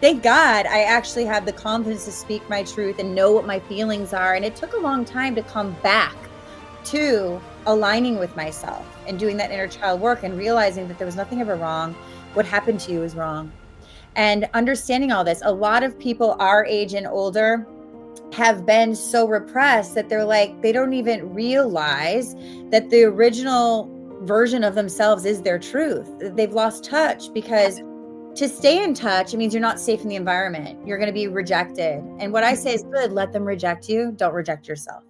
thank God I actually have the confidence to speak my truth and know what my feelings are. And it took a long time to come back to aligning with myself and doing that inner child work and realizing that there was nothing ever wrong. What happened to you is wrong. And understanding all this, a lot of people our age and older have been so repressed that they're like, they don't even realize that the original version of themselves is their truth. They've lost touch because to stay in touch, it means you're not safe in the environment. You're going to be rejected. And what I say is good. Let them reject you. Don't reject yourself.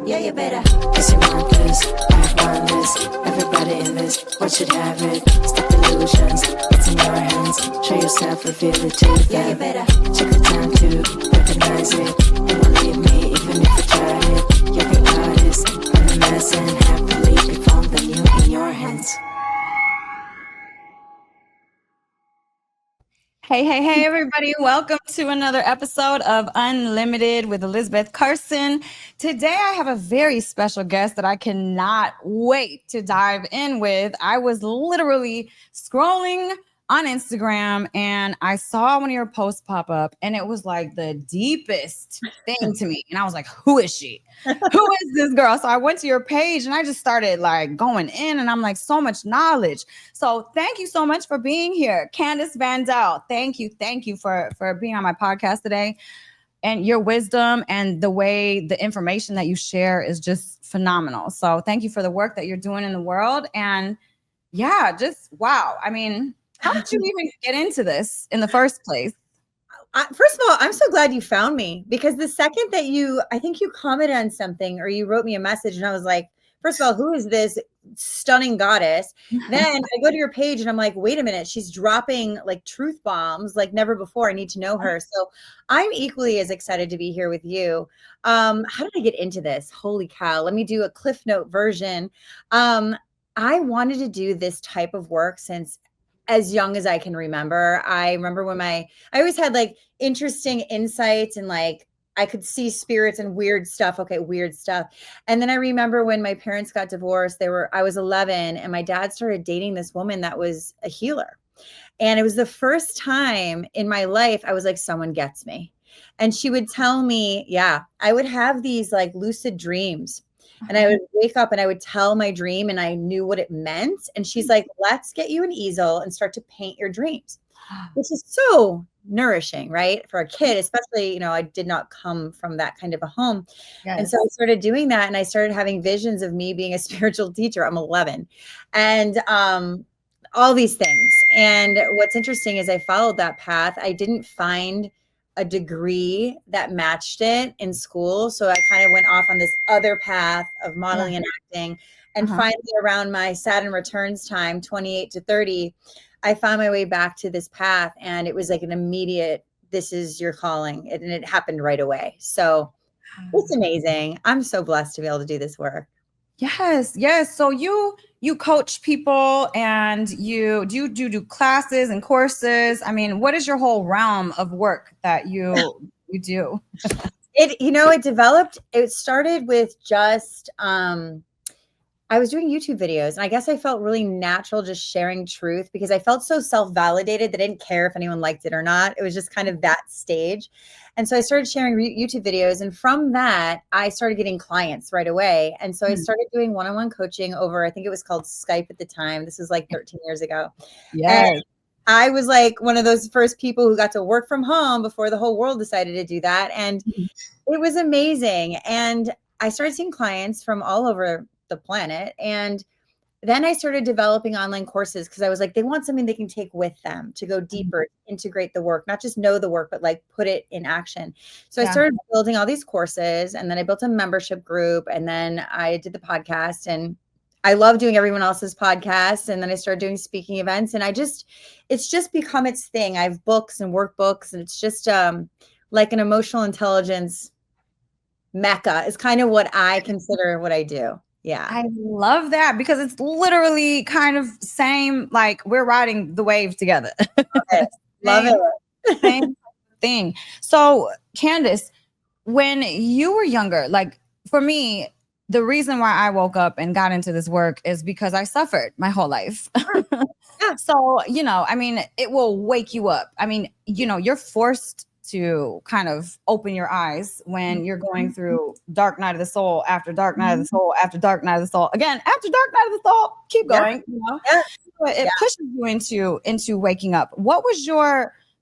Yeah, you better. Cause you want this, I want this. Everybody in this, what should have it? Stop illusions, it's in your hands. Show yourself, reveal it to them. Yeah, you better. Take the time to recognize it. And believe me, even if you tried it. You're the artist, and the mess, and happily be found the new in your hands. Hey, everybody. Welcome to another episode of Unlimited with Elisabeth Carson. Today, I have a very special guest that I cannot wait to dive in with. I was literally scrolling on Instagram and I saw one of your posts pop up and it was like the deepest thing to me. And I was like, who is she? Who is this girl? So I went to your page and I just started like going in and I'm like, so much knowledge. So thank you so much for being here. Candace Van Dell. Thank you for being on my podcast today. And your wisdom and the way the information that you share is just phenomenal. So thank you for the work that you're doing in the world. And yeah, just wow. I mean, how did you even get into this in the first place? First of all, I'm so glad you found me because the second that I think you commented on something or you wrote me a message and I was like, first of all, who is this stunning goddess? Then I go to your page and I'm like, wait a minute, she's dropping like truth bombs like never before. I need to know her. So I'm equally as excited to be here with you. How did I get into this? Holy cow. Let me do a Cliff Note version. I wanted to do this type of work since as young as I can remember. I remember when I always had like interesting insights and like I could see spirits and weird stuff. Okay, weird stuff. And then I remember when my parents got divorced, I was 11 and my dad started dating this woman that was a healer. And it was the first time in my life I was like, someone gets me. And she would tell me, yeah, I would have these like lucid dreams. And I would wake up and I would tell my dream and I knew what it meant. And she's like, let's get you an easel and start to paint your dreams, which is so nourishing, right? For a kid, especially, I did not come from that kind of a home. Yes. And so I started doing that and I started having visions of me being a spiritual teacher. I'm 11 and all these things. And what's interesting is I followed that path. I didn't find a degree that matched it in school. So I kind of went off on this other path of modeling and acting. And finally around my Saturn returns time, 28 to 30, I found my way back to this path. And it was like an immediate, this is your calling. And it happened right away. So it's amazing. I'm so blessed to be able to do this work. Yes. So you coach people and you do classes and courses. I mean, what is your whole realm of work that you do? It started with just I was doing YouTube videos and I guess I felt really natural just sharing truth because I felt so self-validated that I didn't care if anyone liked it or not. It was just kind of that stage. And so I started sharing YouTube videos. And from that, I started getting clients right away. And so I started doing one-on-one coaching over, I think it was called Skype at the time. This was like 13 years ago. Yes. And I was like one of those first people who got to work from home before the whole world decided to do that. And it was amazing. And I started seeing clients from all over the planet. And then I started developing online courses because I was like, they want something they can take with them to go deeper, integrate the work, not just know the work, but like put it in action. So I started building all these courses and then I built a membership group and then I did the podcast and I love doing everyone else's podcasts. And then I started doing speaking events and it's just become its thing. I have books and workbooks and it's just like an emotional intelligence mecca is kind of what I consider what I do. Yeah. I love that because it's literally kind of same, like we're riding the wave together. Love it. Same thing. So Candace, when you were younger, like for me, the reason why I woke up and got into this work is because I suffered my whole life. Yeah. So, I mean, it will wake you up. I mean, you're forced to kind of open your eyes when you're going through dark night of the soul after dark night of the soul after dark night of the soul again after dark night of the soul. Keep going. Yeah. So it pushes you into waking up. What was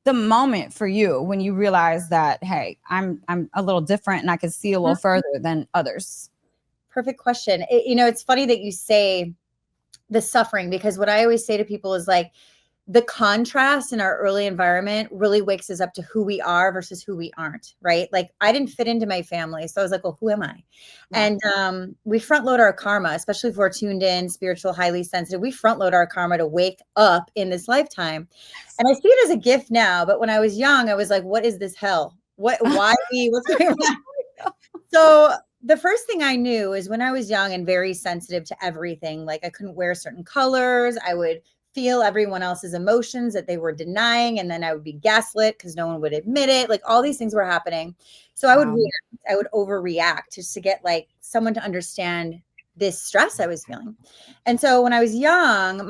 the moment for you when you realized that, hey, I'm a little different and I can see a little further than others? Perfect question. It's funny that you say the suffering, because what I always say to people is like, the contrast in our early environment really wakes us up to who we are versus who we aren't, right? Like I didn't fit into my family. So I was like, well, who am I? Yeah. And we front load our karma, especially if we're tuned in, spiritual, highly sensitive. We front load our karma to wake up in this lifetime. And I see it as a gift now. But when I was young, I was like, what is this hell? Why me? What's going on? So the first thing I knew is when I was young and very sensitive to everything, like I couldn't wear certain colors. I would feel everyone else's emotions that they were denying. And then I would be gaslit because no one would admit it. Like all these things were happening. So I would react. I would overreact just to get like someone to understand this stress I was feeling. And so when I was young,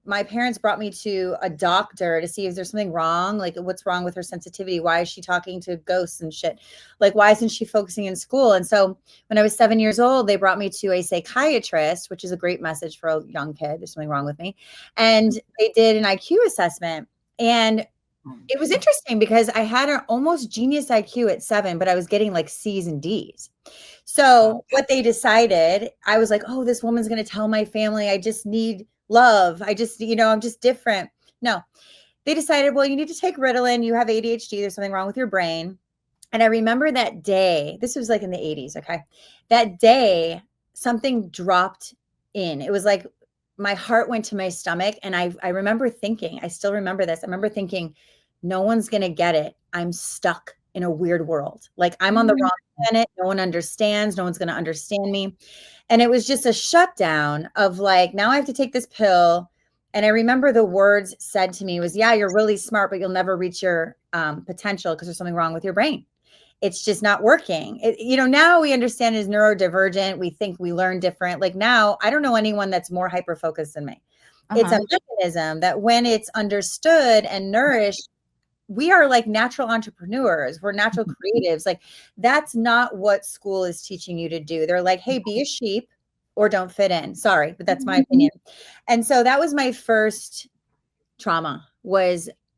my parents brought me to a doctor to see if there's something wrong, like what's wrong with her sensitivity. Why is she talking to ghosts and shit? Like, why isn't she focusing in school? And so when I was 7 years old, they brought me to a psychiatrist, which is a great message for a young kid. There's something wrong with me. And they did an IQ assessment. And it was interesting because I had an almost genius IQ at 7, but I was getting like C's and D's. So what they decided, I was like, oh, this woman's going to tell my family I just need love. I'm just different. No, they decided, well, you need to take Ritalin. You have ADHD. There's something wrong with your brain. And I remember that day, this was like in the 80s. Okay. That day, something dropped in. It was like my heart went to my stomach. And I remember thinking, I still remember this. I remember thinking, no one's going to get it. I'm stuck in a weird world. Like I'm on the wrong planet. No one understands. No one's going to understand me. And it was just a shutdown of like, now I have to take this pill. And I remember the words said to me was, yeah, you're really smart, but you'll never reach your potential because there's something wrong with your brain. It's just not working. Now we understand is neurodivergent. We think we learn different. Like now, I don't know anyone that's more hyper-focused than me. It's a mechanism that when it's understood and nourished, we are like natural entrepreneurs. We're natural creatives. Like that's not what school is teaching you to do. They're like, hey, be a sheep or don't fit in. Sorry, but that's my opinion. And so that was my first trauma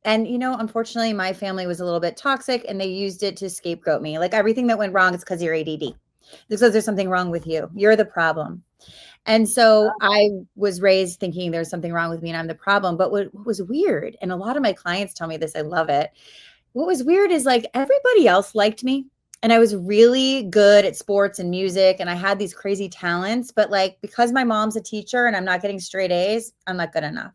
unfortunately my family was a little bit toxic and they used it to scapegoat me. Like everything that went wrong is because you're ADD. Because there's something wrong with you. You're the problem. And so I was raised thinking there's something wrong with me and I'm the problem. But what was weird, and a lot of my clients tell me this, I love it. What was weird is like everybody else liked me and I was really good at sports and music and I had these crazy talents, but like because my mom's a teacher and I'm not getting straight A's, I'm not good enough.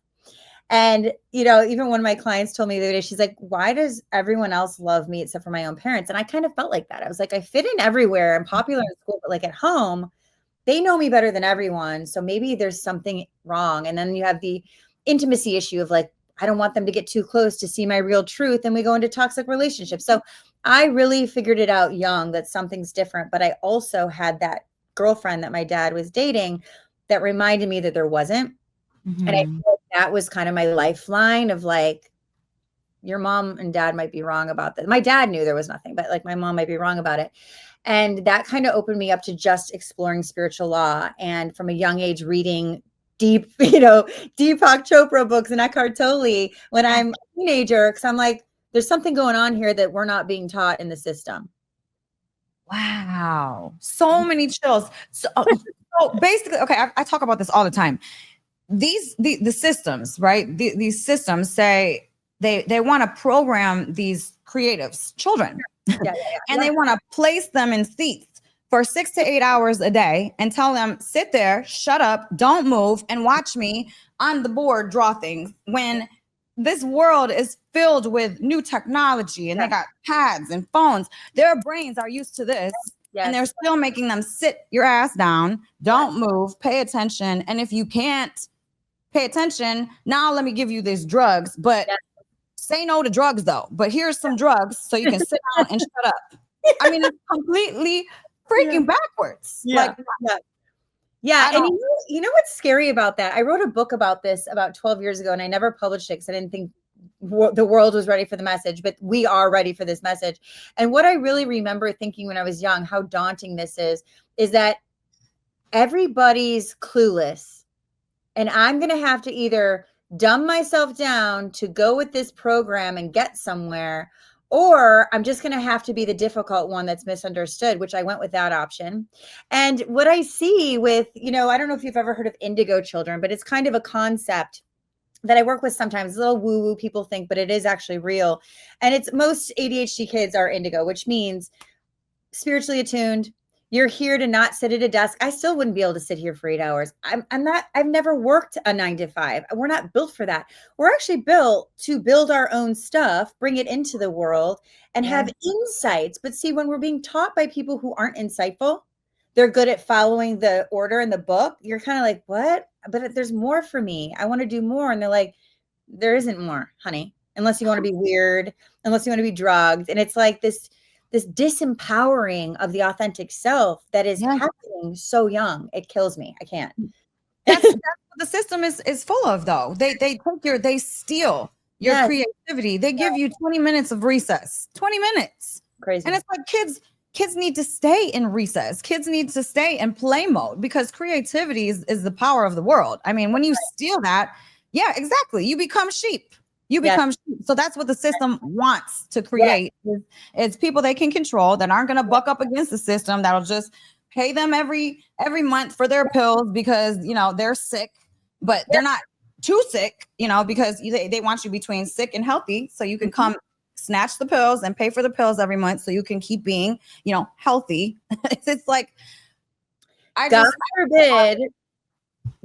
And, even one of my clients told me the other day, she's like, why does everyone else love me except for my own parents? And I kind of felt like that. I was like, I fit in everywhere. I'm popular in school, but like at home, they know me better than everyone. So maybe there's something wrong. And then you have the intimacy issue of like, I don't want them to get too close to see my real truth. And we go into toxic relationships. So I really figured it out young that something's different. But I also had that girlfriend that my dad was dating that reminded me that there wasn't. And I feel like that was kind of my lifeline of like, your mom and dad might be wrong about this. My dad knew there was nothing, but like my mom might be wrong about it. And that kind of opened me up to just exploring spiritual law. And from a young age, reading deep, Deepak Chopra books and Eckhart Tolle when I'm a teenager, because I'm like, there's something going on here that we're not being taught in the system. Wow. So many chills. So basically, okay, I talk about this all the time. The systems, right? These systems say they want to program these creatives, children, and they want to place them in seats for 6 to 8 hours a day and tell them, sit there, shut up, don't move, and watch me on the board draw things. When this world is filled with new technology and they got pads and phones, their brains are used to this. Yes. And they're still making them sit your ass down, don't move, pay attention. And if you can't pay attention, now let me give you these drugs, but say no to drugs though. But here's some drugs so you can sit down and shut up. I mean, it's completely freaking backwards. Yeah. Like, Yeah. Yeah. I And don't, you know what's scary about that? I wrote a book about this about 12 years ago, and I never published it because I didn't think the world was ready for the message, but we are ready for this message. And what I really remember thinking when I was young, how daunting this is that everybody's clueless. And I'm going to have to either dumb myself down to go with this program and get somewhere, or I'm just going to have to be the difficult one that's misunderstood, which I went with that option. And what I see with, I don't know if you've ever heard of indigo children, but it's kind of a concept that I work with sometimes. A little woo woo, people think, but it is actually real. And it's most ADHD kids are indigo, which means spiritually attuned. You're here to not sit at a desk. I still wouldn't be able to sit here for 8 hours. I've never worked a 9 to 5. We're not built for that. We're actually built to build our own stuff, bring it into the world, and have insights. But see, when we're being taught by people who aren't insightful, they're good at following the order in the book. You're kind of like, what? But there's more for me. I want to do more. And they're like, there isn't more, honey, unless you want to be weird, unless you want to be drugged. And it's like this disempowering of the authentic self that is happening so young. It kills me. I can't. that's what the system is full of, though. They steal your creativity. They give you 20 minutes of recess, 20 minutes. Crazy. And it's like kids need to stay in recess. Kids need to stay in play mode, because creativity is the power of the world. I mean, when you steal that, yeah, exactly. You become sheep. You become sheep. So that's what the system wants to create. It's people they can control that aren't going to buck up against the system, that'll just pay them every month for their pills because, they're sick, but they're not too sick, because they want you between sick and healthy. So you can come snatch the pills and pay for the pills every month so you can keep being, healthy. It's like,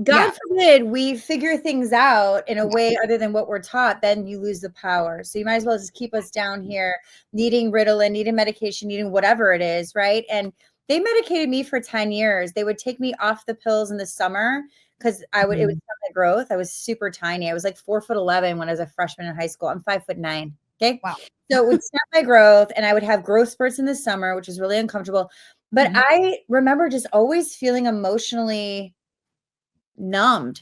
God forbid we figure things out in a way other than what we're taught, then you lose the power. So you might as well just keep us down here needing Ritalin, needing medication, needing whatever it is, right? And they medicated me for 10 years. They would take me off the pills in the summer because it was my growth. I was super tiny. I was like 4'11" when I was a freshman in high school. I'm 5'9". Okay. Wow. So it would stop my growth, and I would have growth spurts in the summer, which was really uncomfortable. But I remember just always feeling emotionally numbed,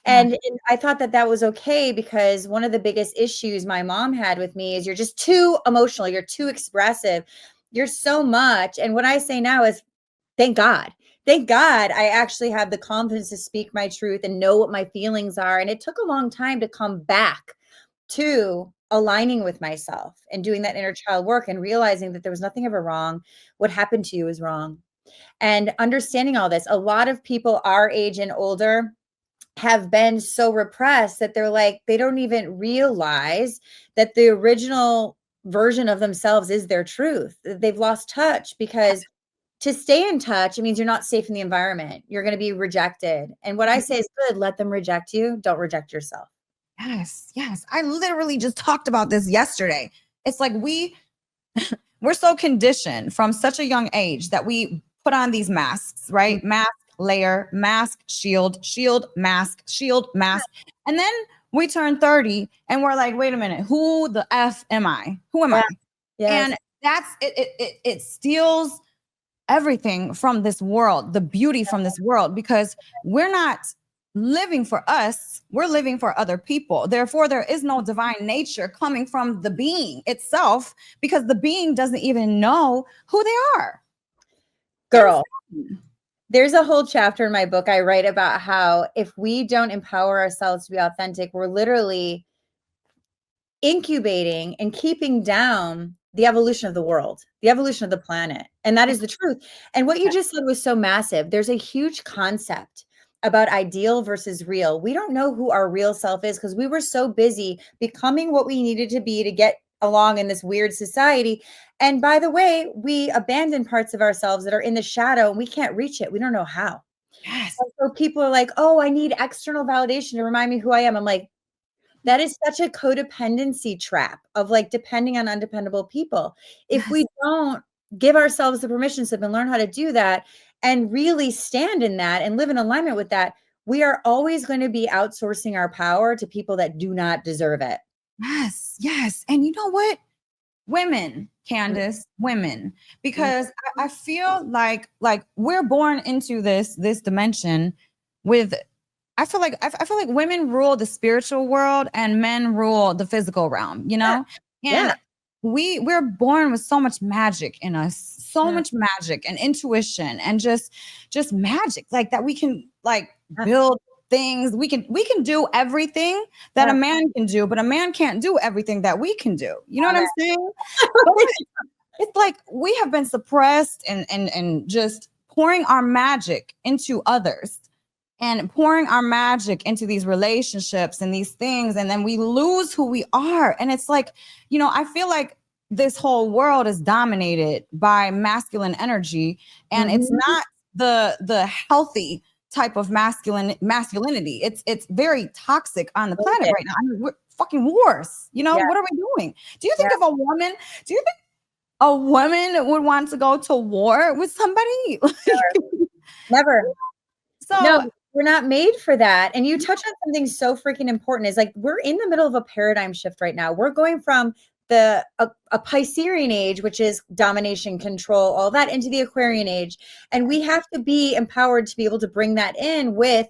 and I thought that was okay, because one of the biggest issues my mom had with me is you're just too emotional. You're too expressive. You're so much. And what I say now is, thank God I actually have the confidence to speak my truth and know what my feelings are. And it took a long time to come back to aligning with myself and doing that inner child work and realizing that there was nothing ever wrong. What happened to you is wrong. And understanding all this, a lot of people our age and older have been so repressed that they're like, they don't even realize that the original version of themselves is their truth. They've lost touch, because to stay in touch, it means you're not safe in the environment. You're going to be rejected. And what I say is, good, let them reject you. Don't reject yourself. Yes. I literally just talked about this yesterday. It's like we're so conditioned from such a young age that we put on these masks, right? Mask, layer, mask, shield, mask, shield, mask. And then we turn 30 and we're like, wait a minute, who the F am I? Who am I? Yes. And that's it. It steals everything from this world, the beauty from this world, because we're not living for us, we're living for other people. Therefore, there is no divine nature coming from the being itself, because the being doesn't even know who they are. Girl, there's a whole chapter in my book I write about how if we don't empower ourselves to be authentic, we're literally incubating and keeping down the evolution of the world, the evolution of the planet. And that is the truth. And what you just said was so massive. There's a huge concept about ideal versus real. We don't know who our real self is because we were so busy becoming what we needed to be to get along in this weird society. And by the way, we abandon parts of ourselves that are in the shadow and we can't reach it. We don't know how. Yes. And so people are like, oh, I need external validation to remind me who I am. I'm like, that is such a codependency trap of like depending on undependable people. If we don't give ourselves the permission slip and learn how to do that and really stand in that and live in alignment with that, we are always going to be outsourcing our power to people that do not deserve it. Yes. And you know what? Women, Candace, women, because I feel like we're born into this dimension with. I feel like women rule the spiritual world and men rule the physical realm. You know, Yeah. and we're born with so much magic in us, so much magic and intuition and just magic like that. We can like build things. We can do everything that a man can do, but a man can't do everything that we can do. You know what I'm saying? But it's like we have been suppressed and just pouring our magic into others and pouring our magic into these relationships and these things, and then we lose who we are. And it's like, you know, I feel like this whole world is dominated by masculine energy, and it's not the healthy type of masculinity. It's very toxic on the planet right now. I mean, we're fucking wars. You know, what are we doing? Do you think if do you think a woman would want to go to war with somebody? Never. So no, we're not made for that. And you touch on something so freaking important is like, we're in the middle of a paradigm shift right now. We're going from a Piscean age, which is domination, control, all that, into the Aquarian age. And we have to be empowered to be able to bring that in with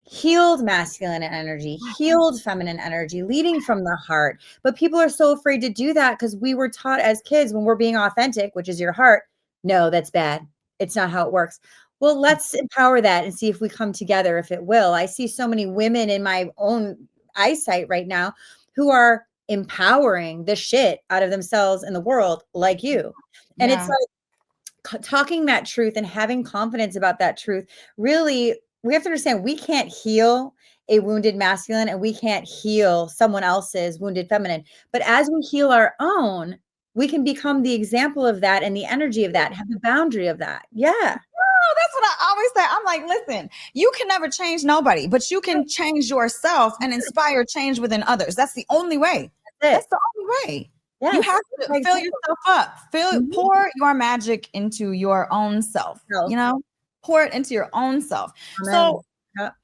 healed masculine energy, healed feminine energy, leading from the heart. But people are so afraid to do that because we were taught as kids, when we're being authentic, which is your heart, no, that's bad. It's not how it works. Well, let's empower that and see if we come together, if it will. I see so many women in my own eyesight right now who are empowering the shit out of themselves in the world, like you. And it's like talking that truth and having confidence about that truth. Really, we have to understand we can't heal a wounded masculine and we can't heal someone else's wounded feminine. But as we heal our own, we can become the example of that and the energy of that, have the boundary of that. Yeah. That's what I always say. I'm like, listen, you can never change nobody, but you can change yourself and inspire change within others. That's the only way. That's the only way. Yes. You have to fill yourself up. Pour your magic into your own self. You know, pour it into your own self. Amen. So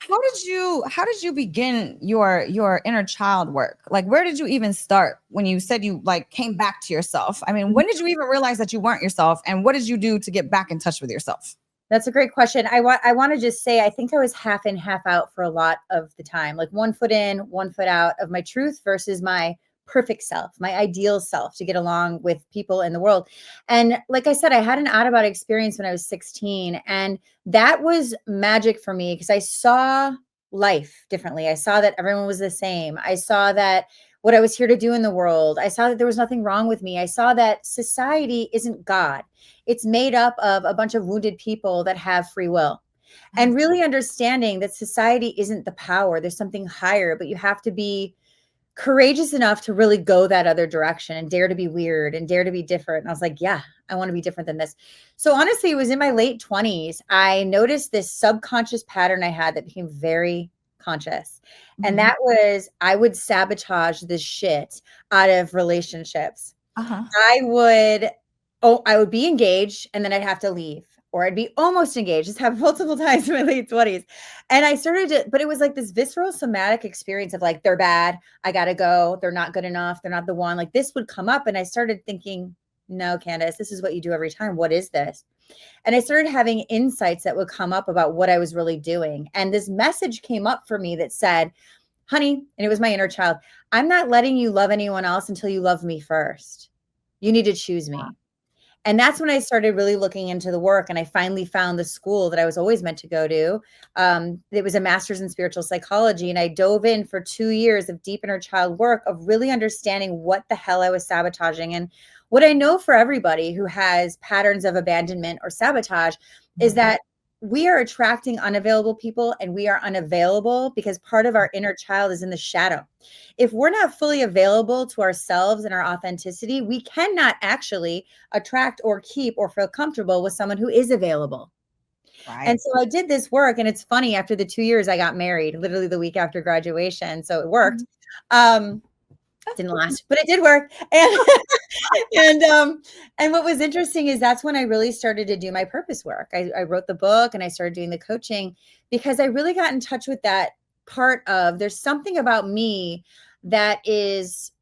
how did you begin your inner child work? Like, where did you even start when you said you like came back to yourself? I mean, when did you even realize that you weren't yourself, and what did you do to get back in touch with yourself? That's a great question. I want to just say, I think I was half in, half out for a lot of the time, like 1 foot in, 1 foot out of my truth versus my perfect self, my ideal self to get along with people in the world. And like I said, I had an out-of-body experience when I was 16, and that was magic for me because I saw life differently. I saw that everyone was the same. I saw that what I was here to do in the world. I saw that there was nothing wrong with me. I saw that society isn't God. It's made up of a bunch of wounded people that have free will. And really understanding that society isn't the power. There's something higher, but you have to be courageous enough to really go that other direction and dare to be weird and dare to be different. And I was like, yeah, I want to be different than this. So honestly, it was in my late 20s. I noticed this subconscious pattern I had that became very conscious. And that was, I would sabotage this shit out of relationships. I would be engaged and then I'd have to leave, or I'd be almost engaged. This happened multiple times in my late 20s. And I started to, but it was like this visceral somatic experience of like, they're bad. I got to go. They're not good enough. They're not the one. Like this would come up. And I started thinking, no, Candace, this is what you do every time. What is this? And I started having insights that would come up about what I was really doing. And this message came up for me that said, honey, and it was my inner child, I'm not letting you love anyone else until you love me first. You need to choose me. And that's when I started really looking into the work. And I finally found the school that I was always meant to go to. It was a master's in spiritual psychology. And I dove in for 2 years of deep inner child work of really understanding what the hell I was sabotaging. And what I know for everybody who has patterns of abandonment or sabotage is that we are attracting unavailable people, and we are unavailable because part of our inner child is in the shadow. If we're not fully available to ourselves and our authenticity, we cannot actually attract or keep or feel comfortable with someone who is available. Right. And so I did this work, and it's funny, after the 2 years I got married, literally the week after graduation. So it worked. Didn't last, but it did work. And what was interesting is that's when I really started to do my purpose work. I wrote the book and I started doing the coaching because I really got in touch with that part of, there's something about me that is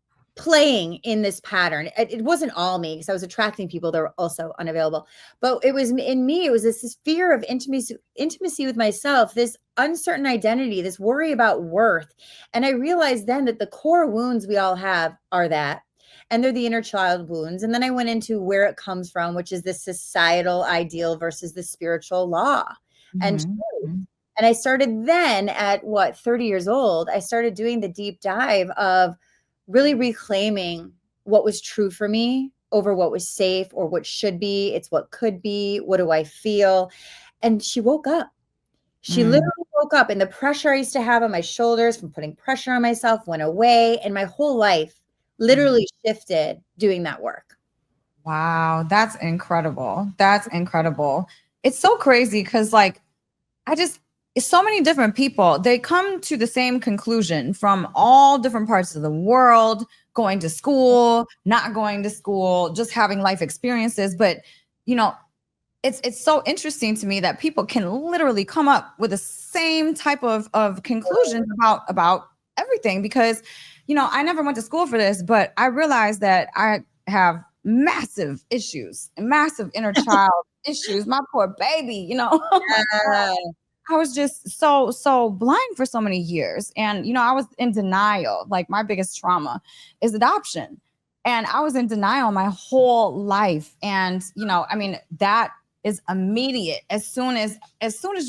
playing in this pattern. It wasn't all me because I was attracting people that were also unavailable, but it was in me. It was this fear of intimacy with myself, this uncertain identity, this worry about worth. And I realized then that the core wounds we all have are that, and they're the inner child wounds. And then I went into where it comes from, which is the societal ideal versus the spiritual law and truth. And I started then at 30 years old, I started doing the deep dive of really reclaiming what was true for me over what was safe or what should be. It's what could be. What do I feel? And she woke up. She literally woke up, and the pressure I used to have on my shoulders from putting pressure on myself went away. And my whole life literally shifted doing that work. Wow. That's incredible. That's incredible. It's so crazy because it's so many different people. They come to the same conclusion from all different parts of the world, going to school, not going to school, just having life experiences. But, it's so interesting to me that people can literally come up with the same type of conclusions about everything because, I never went to school for this, but I realized that I have massive issues and massive inner child issues. My poor baby, Yeah. I was just so blind for so many years. And, I was in denial. Like my biggest trauma is adoption. And I was in denial my whole life. And, that is immediate. As soon as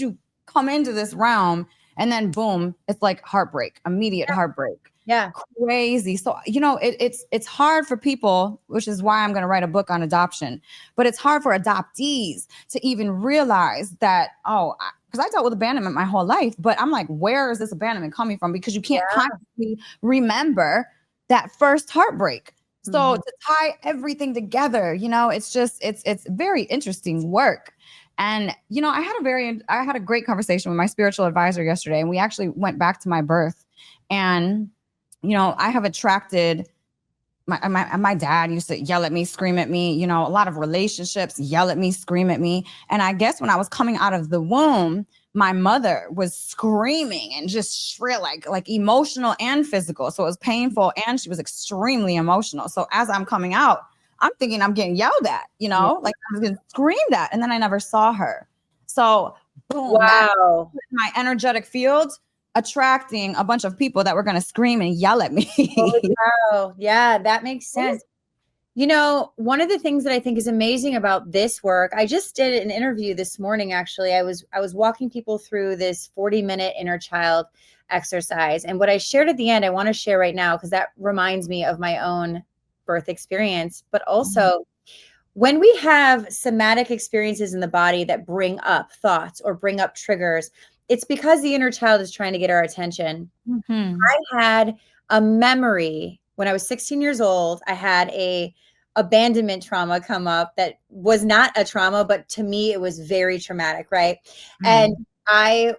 you come into this realm and then boom, it's like heartbreak, immediate heartbreak. Yeah. Crazy. So, it's hard for people, which is why I'm going to write a book on adoption, but it's hard for adoptees to even realize that, because I dealt with abandonment my whole life, but I'm like, where is this abandonment coming from? Because you can't consciously remember that first heartbreak. So to tie everything together, it's very interesting work. And, I had a great conversation with my spiritual advisor yesterday, and we actually went back to my birth. And, I have attracted my dad used to yell at me, scream at me, a lot of relationships, yell at me, scream at me. And I guess when I was coming out of the womb, my mother was screaming and just shrill, like emotional and physical. So it was painful and she was extremely emotional. So as I'm coming out, I'm thinking I'm getting yelled at, like I was getting screamed at, and then I never saw her. So boom, my energetic field attracting a bunch of people that were going to scream and yell at me. Oh, yeah, that makes sense. One of the things that I think is amazing about this work, I just did an interview this morning, actually. I was walking people through this 40-minute inner child exercise. And what I shared at the end, I want to share right now, because that reminds me of my own birth experience. But also, when we have somatic experiences in the body that bring up thoughts or bring up triggers, it's because the inner child is trying to get our attention. I had a memory when I was 16 years old. I had a abandonment trauma come up that was not a trauma, but to me, it was very traumatic, right? And I,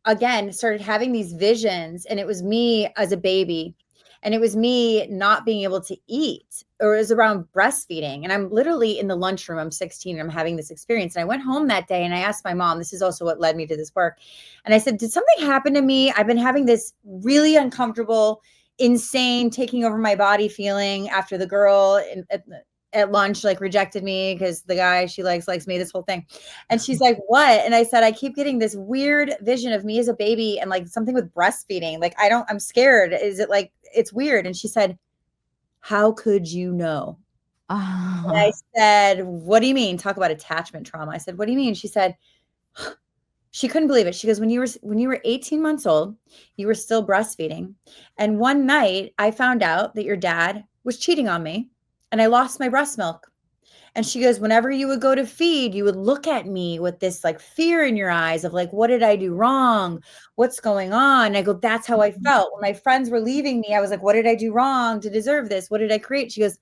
again, started having these visions, and it was me as a baby. And it was me not being able to eat, or it was around breastfeeding. And I'm literally in the lunchroom. I'm 16 and I'm having this experience. And I went home that day and I asked my mom, this is also what led me to this work. And I said, did something happen to me? I've been having this really uncomfortable, insane, taking over my body feeling after the girl at lunch, rejected me because the guy she likes me, this whole thing. And she's like, what? And I said, I keep getting this weird vision of me as a baby and something with breastfeeding. I'm scared. Is it it's weird? And she said, how could you know? And I said, what do you mean? Talk about attachment trauma. I said, what do you mean? She said, she couldn't believe it. She goes, when you were 18 months old, you were still breastfeeding. And one night I found out that your dad was cheating on me, and I lost my breast milk. And she goes, whenever you would go to feed, you would look at me with this fear in your eyes of what did I do wrong? What's going on? And I go, that's how I felt. When my friends were leaving me, I was like, what did I do wrong to deserve this? What did I create? She goes,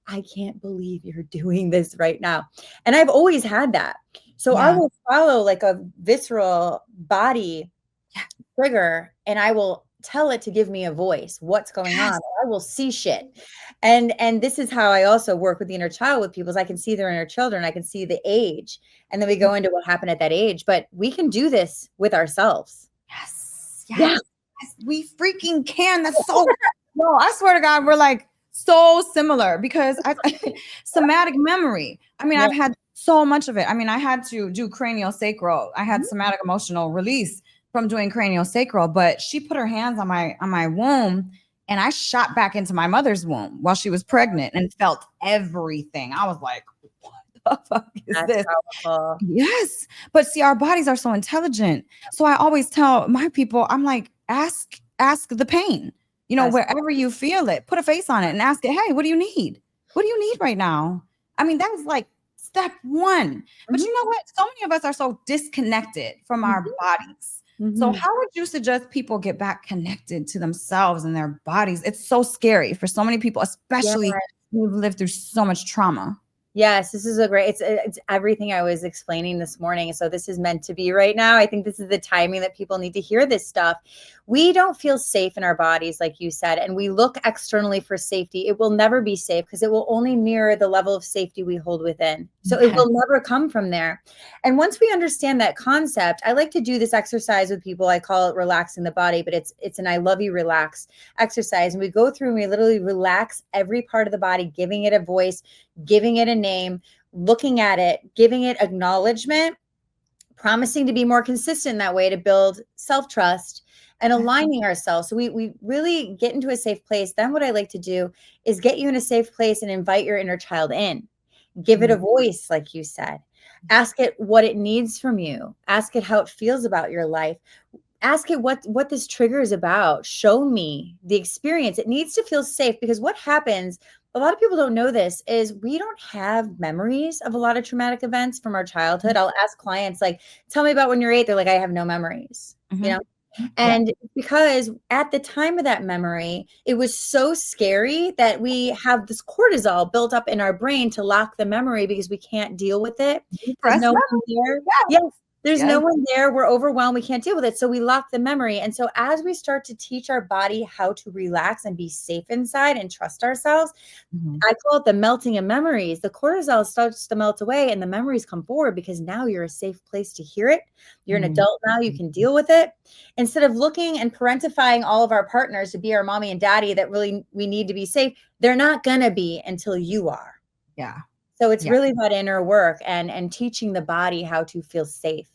I can't believe you're doing this right now. And I've always had that. So I will follow a visceral body trigger, and I will tell it to give me a voice. What's going on? I will see shit. And this is how I also work with the inner child with people, is I can see their inner children. I can see the age, and then we go into what happened at that age, but we can do this with ourselves. Yes. We freaking can. That's so, no, I swear to God, we're so similar because somatic memory. I mean, Yeah. I've had so much of it. I mean, I had to do craniosacral. I had somatic emotional release from doing craniosacral, but she put her hands on my womb and I shot back into my mother's womb while she was pregnant and felt everything. I was like, what the fuck is That's this? powerful. Yes. But see, our bodies are so intelligent. So I always tell my people, I'm like, ask the pain, Yes. wherever you feel it, put a face on it and ask it, hey, what do you need? What do you need right now? I mean, that was like step one. But you know what? So many of us are so disconnected from our bodies. So Mhm. how would you suggest people get back connected to themselves and their bodies? It's so scary for so many people, Yeah. especially who've lived through so much trauma. Yes, this is a great, it's everything I was explaining this morning. So this is meant to be right now. I think this is the timing that people need to hear this stuff. We don't feel safe in our bodies, like you said, and we look externally for safety. It will never be safe because it will only mirror the level of safety we hold within. So it will never come from there. And once we understand that concept, I like to do this exercise with people. I call it relaxing the body, but it's an I love you relax exercise. And we go through and we literally relax every part of the body, giving it a voice, giving it a name, looking at it, giving it acknowledgement, promising to be more consistent that way to build self-trust and aligning ourselves. So we really get into a safe place. Then what I like to do is get you in a safe place and invite your inner child in. Give it a voice, like you said. Ask it what it needs from you. Ask it how it feels about your life. Ask it what this trigger is about. Show me the experience. It needs to feel safe because what happens, a lot of people don't know this, is we don't have memories of a lot of traumatic events from our childhood. I'll ask clients, like, tell me about when you're 8. They're like, I have no memories, And because at the time of that memory, it was so scary that we have this cortisol built up in our brain to lock the memory because we can't deal with it. There's no one there. Yes. There's no one there. We're overwhelmed. We can't deal with it. So we lock the memory. And so as we start to teach our body how to relax and be safe inside and trust ourselves, I call it the melting of memories. The cortisol starts to melt away and the memories come forward because now you're a safe place to hear it. You're an adult now. You can deal with it. Instead of looking and parentifying all of our partners to be our mommy and daddy that really we need to be safe, they're not going to be until you are. Yeah. So it's really about inner work and teaching the body how to feel safe.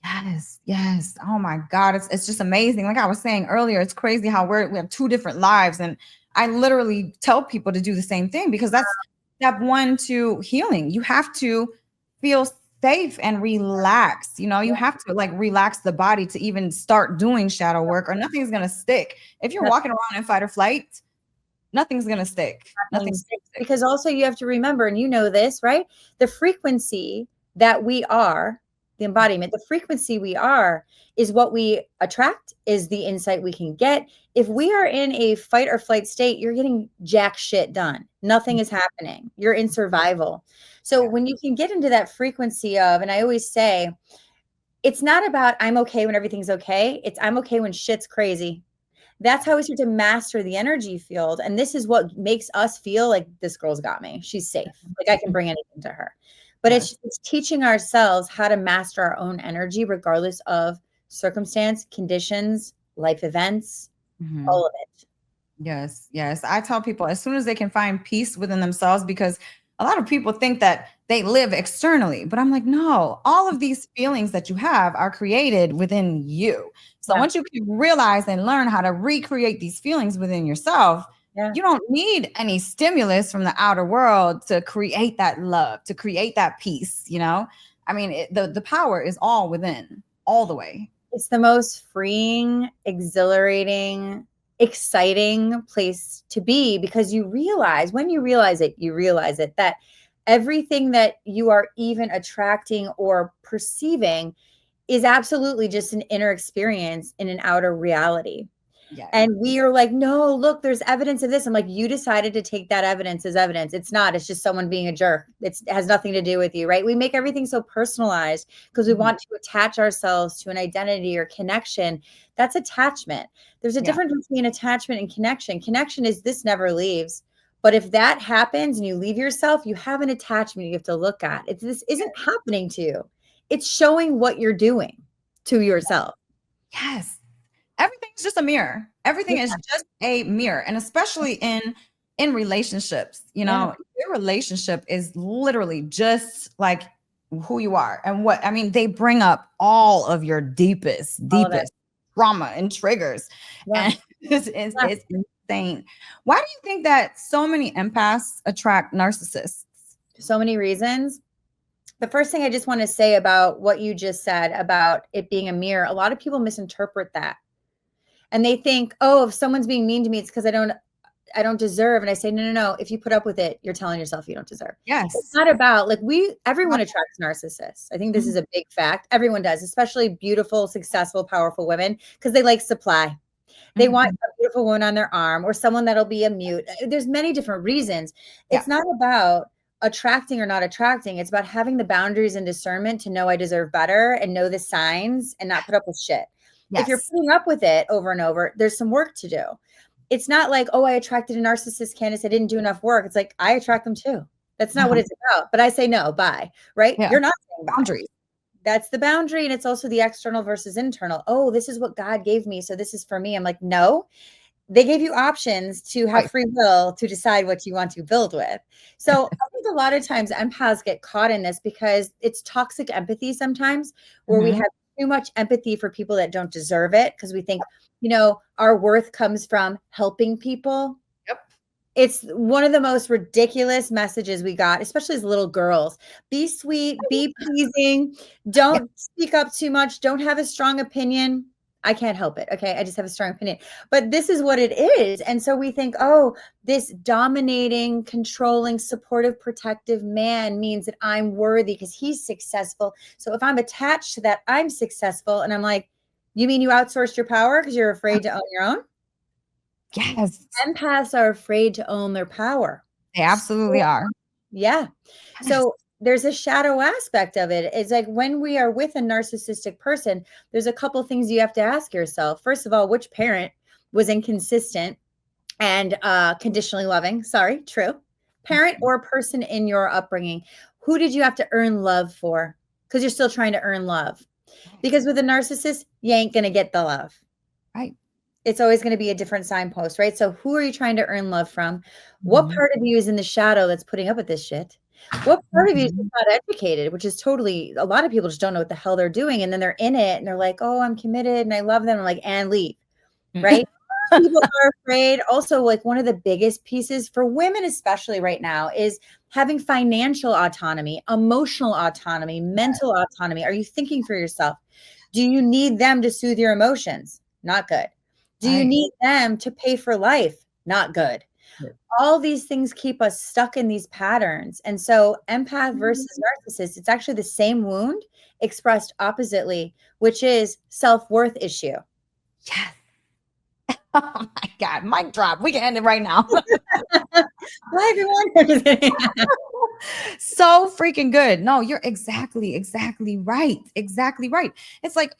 Yes, yes. Oh my God. It's just amazing. Like I was saying earlier, it's crazy how we have 2 different lives. And I literally tell people to do the same thing because that's step 1 to healing. You have to feel safe and relax. You have to like relax the body to even start doing shadow work or nothing's gonna stick. If you're walking around in fight or flight, nothing's gonna stick. Nothing's Because also you have to remember, and you know this, right? The frequency that we are, the embodiment, the frequency we are is what we attract, is the insight we can get. If we are in a fight or flight state, you're getting jack shit done. Nothing is happening. You're in survival. So when you can get into that frequency of, and I always say, it's not about I'm okay when everything's okay. It's I'm okay when shit's crazy. That's how we start to master the energy field. And this is what makes us feel like this girl's got me. She's safe. Like I can bring anything to her. But it's teaching ourselves how to master our own energy, regardless of circumstance, conditions, life events, all of it. Yes, yes. I tell people as soon as they can find peace within themselves, because a lot of people think that they live externally, but I'm like, no, all of these feelings that you have are created within you. So once you can realize and learn how to recreate these feelings within yourself, you don't need any stimulus from the outer world to create that love, to create that peace. I mean, the power is all within, all the way. It's the most freeing, exhilarating, exciting place to be because you realize, when you realize it, that everything that you are even attracting or perceiving is absolutely just an inner experience in an outer reality. Yes. And we are like, no, look, there's evidence of this. I'm like, you decided to take that evidence as evidence. It's not. It's just someone being a jerk. It has nothing to do with you, right? We make everything so personalized because we want to attach ourselves to an identity or connection. That's attachment. There's a difference between attachment and connection. Connection is this never leaves. But if that happens and you leave yourself, you have an attachment you have to look at. This isn't happening to you. It's showing what you're doing to yourself. Yes. Everything's just a mirror. Everything is just a mirror. And especially in in relationships, your relationship is literally just like who you are and what, I mean, they bring up all of your deepest All of that. trauma and triggers. Yeah. And it's insane. Why do you think that so many empaths attract narcissists? So many reasons. The first thing I just want to say about what you just said about it being a mirror, a lot of people misinterpret that. And they think, oh, if someone's being mean to me, it's because I don't deserve. And I say, no. If you put up with it, you're telling yourself you don't deserve. Yes. It's not about like everyone attracts narcissists. I think this is a big fact. Everyone does, especially beautiful, successful, powerful women, because they like supply. They want a beautiful woman on their arm or someone that'll be a mute. There's many different reasons. It's not about attracting or not attracting. It's about having the boundaries and discernment to know I deserve better and know the signs and not put up with shit. Yes. If you're putting up with it over and over, there's some work to do. It's not like, oh, I attracted a narcissist, Candace, I didn't do enough work. It's like, I attract them too. That's not what it's about. But I say no, bye, right? Yeah. You're not saying boundaries. That's the boundary. And it's also the external versus internal. Oh, this is what God gave me, so this is for me. I'm like, no. They gave you options to have free will to decide what you want to build with. So I think a lot of times empaths get caught in this because it's toxic empathy sometimes where we have too much empathy for people that don't deserve it because we think, our worth comes from helping people. Yep. It's one of the most ridiculous messages we got, especially as little girls. Be sweet, be pleasing, don't speak up too much, don't have a strong opinion. I can't help it. Okay. I just have a strong opinion, but this is what it is. And so we think, oh, this dominating, controlling, supportive, protective man means that I'm worthy because he's successful. So if I'm attached to that, I'm successful. And I'm like, you mean you outsourced your power because you're afraid to own your own? Yes. Empaths are afraid to own their power. They absolutely are. Yeah. So there's a shadow aspect of it. It's like when we are with a narcissistic person, there's a couple of things you have to ask yourself. First of all, which parent was inconsistent and conditionally loving? Sorry, true. Parent or person in your upbringing. Who did you have to earn love for? Because you're still trying to earn love. Because with a narcissist, you ain't going to get the love. Right. It's always going to be a different signpost, right? So who are you trying to earn love from? What part of you is in the shadow that's putting up with this shit? What part of you is not educated, which is totally, a lot of people just don't know what the hell they're doing. And then they're in it and they're like, oh, I'm committed and I love them. I'm like, and leave, right? People are afraid. Also, like one of the biggest pieces for women, especially right now, is having financial autonomy, emotional autonomy, mental autonomy. Are you thinking for yourself? Do you need them to soothe your emotions? Not good. Do you need them to pay for life? Not good. All these things keep us stuck in these patterns. And so empath versus narcissist, it's actually the same wound expressed oppositely, which is self-worth issue. Yes. Oh my God, mic drop. We can end it right now. Bye, everyone. So freaking good. No, you're exactly right. Exactly right. It's like,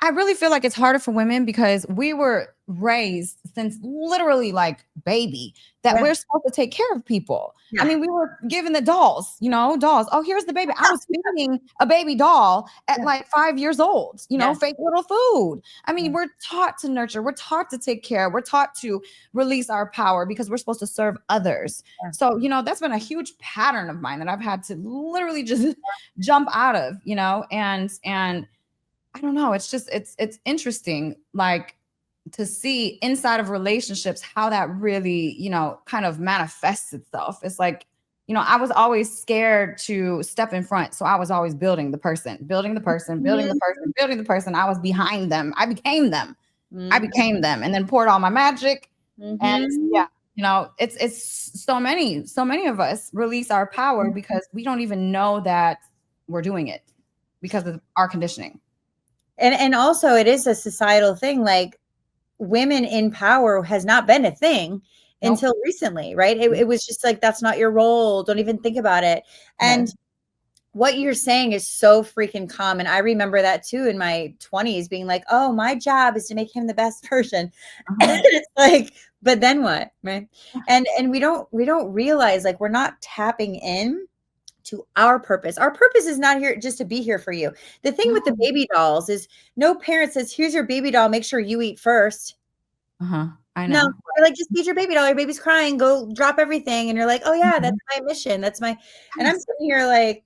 I really feel like it's harder for women because we were raised since literally like baby that we're supposed to take care of people. I mean, we were given the dolls, dolls. Oh, here's the baby. I was feeding a baby doll at like 5 years old, fake little food. I mean, we're taught to nurture. We're taught to take care. We're taught to release our power because we're supposed to serve others. So, that's been a huge pattern of mine that I've had to literally just jump out of, and I don't know. It's just, it's interesting, like to see inside of relationships, how that really, kind of manifests itself. It's like, I was always scared to step in front. So I was always building the person. I was behind them. I became them. And then poured all my magic. And it's so many of us release our power because we don't even know that we're doing it because of our conditioning. And also it is a societal thing. Like women in power has not been a thing until recently, right? It was just like, that's not your role. Don't even think about it. And what you're saying is so freaking common. I remember that too in my 20s being like, oh, my job is to make him the best version. It's like, but then what? Right. And we don't realize like we're not tapping in to our purpose. Our purpose is not here just to be here for you. The thing with the baby dolls is no parent says, here's your baby doll. Make sure you eat first. I No, know. they're like, just feed your baby doll. Your baby's crying. Go drop everything. And you're like, oh yeah, that's Mhm. my mission. That's my, and I'm Yes. sitting here like,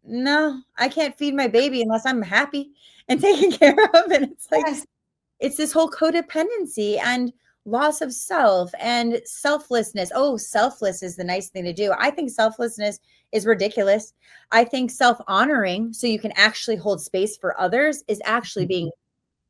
no, I can't feed my baby unless I'm happy and taken care of. And it's like, Yes. it's this whole codependency and loss of self and selflessness. Oh, selfless is the nice thing to do. I think selflessness is ridiculous. I think self-honoring, so you can actually hold space for others, is actually being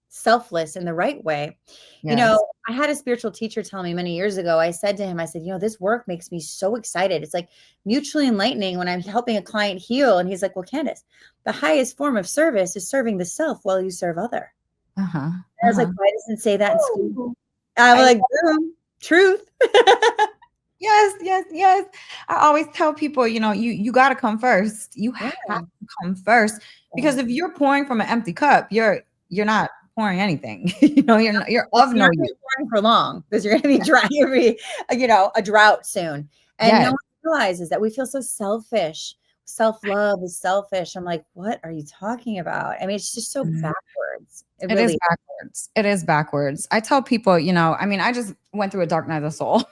selfless in the right way. You know, Yes. I had a spiritual teacher tell me many years ago, I said to him, I said, this work makes me so excited. It's like mutually enlightening when I'm helping a client heal. And he's like, well, Candace, the highest form of service is serving the self while you serve other. Uh-huh. I was like, Uh-huh. why doesn't it say that in school? Ooh. I'm I like, boom, truth. Yes, yes, yes. I always tell people, you got to come first. You Yeah. have to come first because if you're pouring from an empty cup, you're not pouring anything. You're of You're no not going use. to be pouring for long because you're going to be dry, you're gonna be, a drought soon. And no Yes. one realizes that we feel so selfish. Self-love is selfish. I'm like, what are you talking about? I mean, it's just so Mhm. backwards. It It is really, backwards. It is backwards. I tell people, I just went through a dark night of the soul,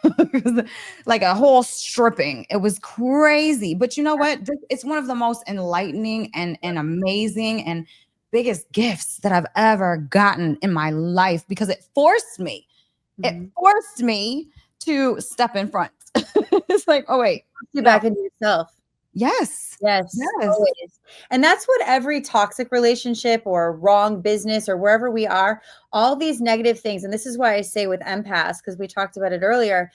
like a whole stripping. It was crazy. But you know what? It's one of the most enlightening and amazing and biggest gifts that I've ever gotten in my life because it forced me. It Mhm. forced me to step in front. It's like, oh wait, You no. back into yourself. Yes. Yes, Yes. always. And that's what every toxic relationship or wrong business or wherever we are, all these negative things. And this is why I say with empaths, because we talked about it earlier,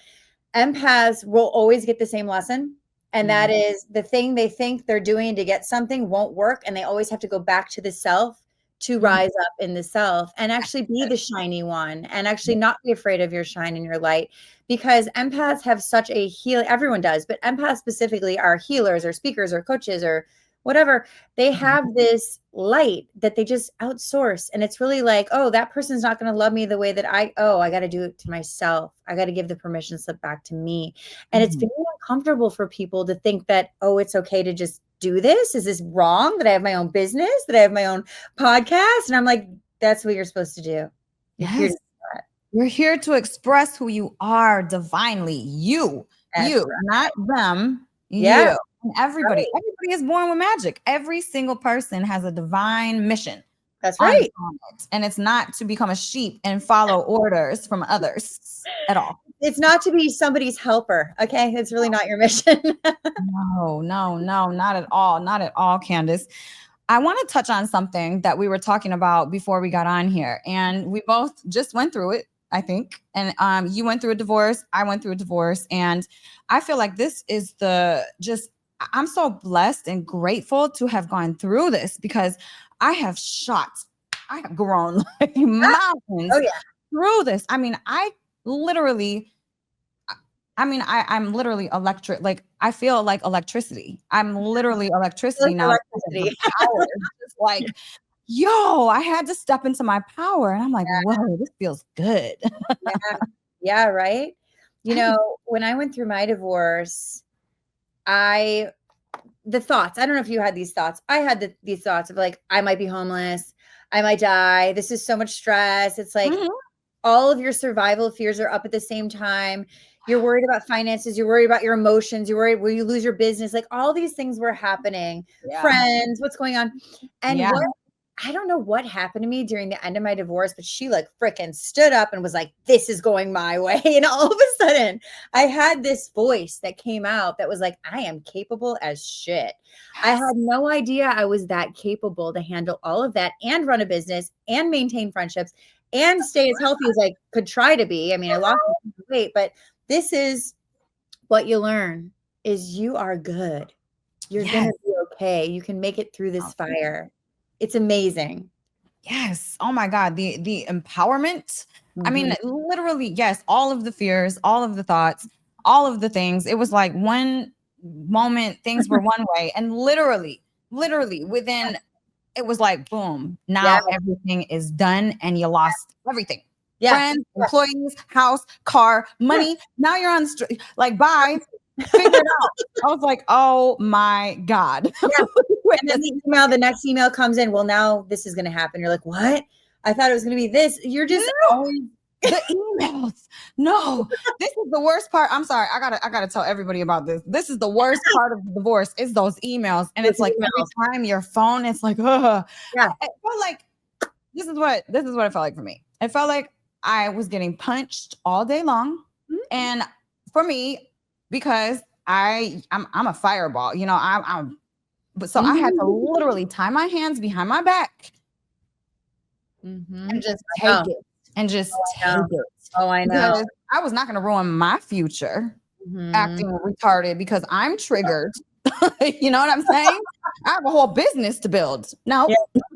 empaths will always get the same lesson. And that Mhm. is the thing they think they're doing to get something won't work. And they always have to go back to the self to Mhm. rise up in the self and actually be the shiny one and actually not be afraid of your shine and your light. Because empaths have such a heal, everyone does, but empaths specifically are healers or speakers or coaches or whatever. They Mhm. have this light that they just outsource. And it's really like, oh, that person's not going to love me the way that I got to do it to myself. I got to give the permission slip back to me. And it's Mhm. very uncomfortable for people to think that, oh, it's okay to just do this. Is this wrong that I have my own business, that I have my own podcast? And I'm like, that's what you're supposed to do. You're here to Yes. do that. You're here to express who you are divinely. That's Not them, yeah, you. And everybody, right. everybody is born with magic. Every single person has a divine mission That's on right. it. And it's not to become a sheep and follow orders from others at all. It's not to be somebody's helper. Okay. It's really not your mission. No, no, no, not at all. Not at all, Candace. I want to touch on something that we were talking about before we got on here, and we both just went through it, I think. And you went through a divorce, I went through a divorce, and I feel like this is I'm so blessed and grateful to have gone through this because I have I have grown like Oh mountains yeah. through this. I mean, literally I'm literally electric. Like I feel like electricity. I'm literally Like electricity now because of the electricity. power. It's just like, yo, I had to step into my power. And I'm like, whoa, this feels good. Yeah. Yeah. Right. When I went through my divorce, the thoughts, I don't know if you had these thoughts. I had these thoughts of like, I might be homeless. I might die. This is so much stress. It's like Mhm. all of your survival fears are up at the same time. You're worried about finances. You're worried about your emotions. You're worried, will you lose your business? Like all these things were happening. Yeah. Friends, what's going on? And Yeah. what I don't know what happened to me during the end of my divorce, but she like freaking stood up and was like, this is going my way. And all of a sudden, I had this voice that came out that was like, I am capable as shit. I had no idea I was that capable to handle all of that and run a business and maintain friendships and stay as healthy as I could try to be. I mean, I lost weight, but this is what you learn is you are good. You're going Yes. to be okay. You can make it through this fire. It's amazing. Yes. Oh my God. The empowerment. I mean, Mhm. literally, yes, all of the fears, all of the thoughts, all of the things. It was like one moment things were one way. And literally within it was like boom, Yeah. now everything is done and you lost everything. Yeah. Friends, Yeah. employees, house, car, Yeah. money. Now you're on the street. Like, bye. Figure it out. I was like, oh my God. Yeah. Wait And a then the next email comes in. Well, now this is going to happen. You're like, what? I thought it was going to be this. You're just No. always The emails. No, this is the worst part. I'm sorry. I gotta tell everybody about this. This is the worst part of the divorce is those emails. And Those it's like emails. every time your phone, it's like, ugh. Yeah. It felt like this is what it felt like for me. It felt like I was getting punched all day long. Mhm. And for me, because I'm a fireball, you know, but so I had to literally tie my hands behind my back and just take it and just take it. Oh, I know. Because I was not going to ruin my future Mhm. acting retarded because I'm triggered. You know what I'm saying? I have a whole business to build. No,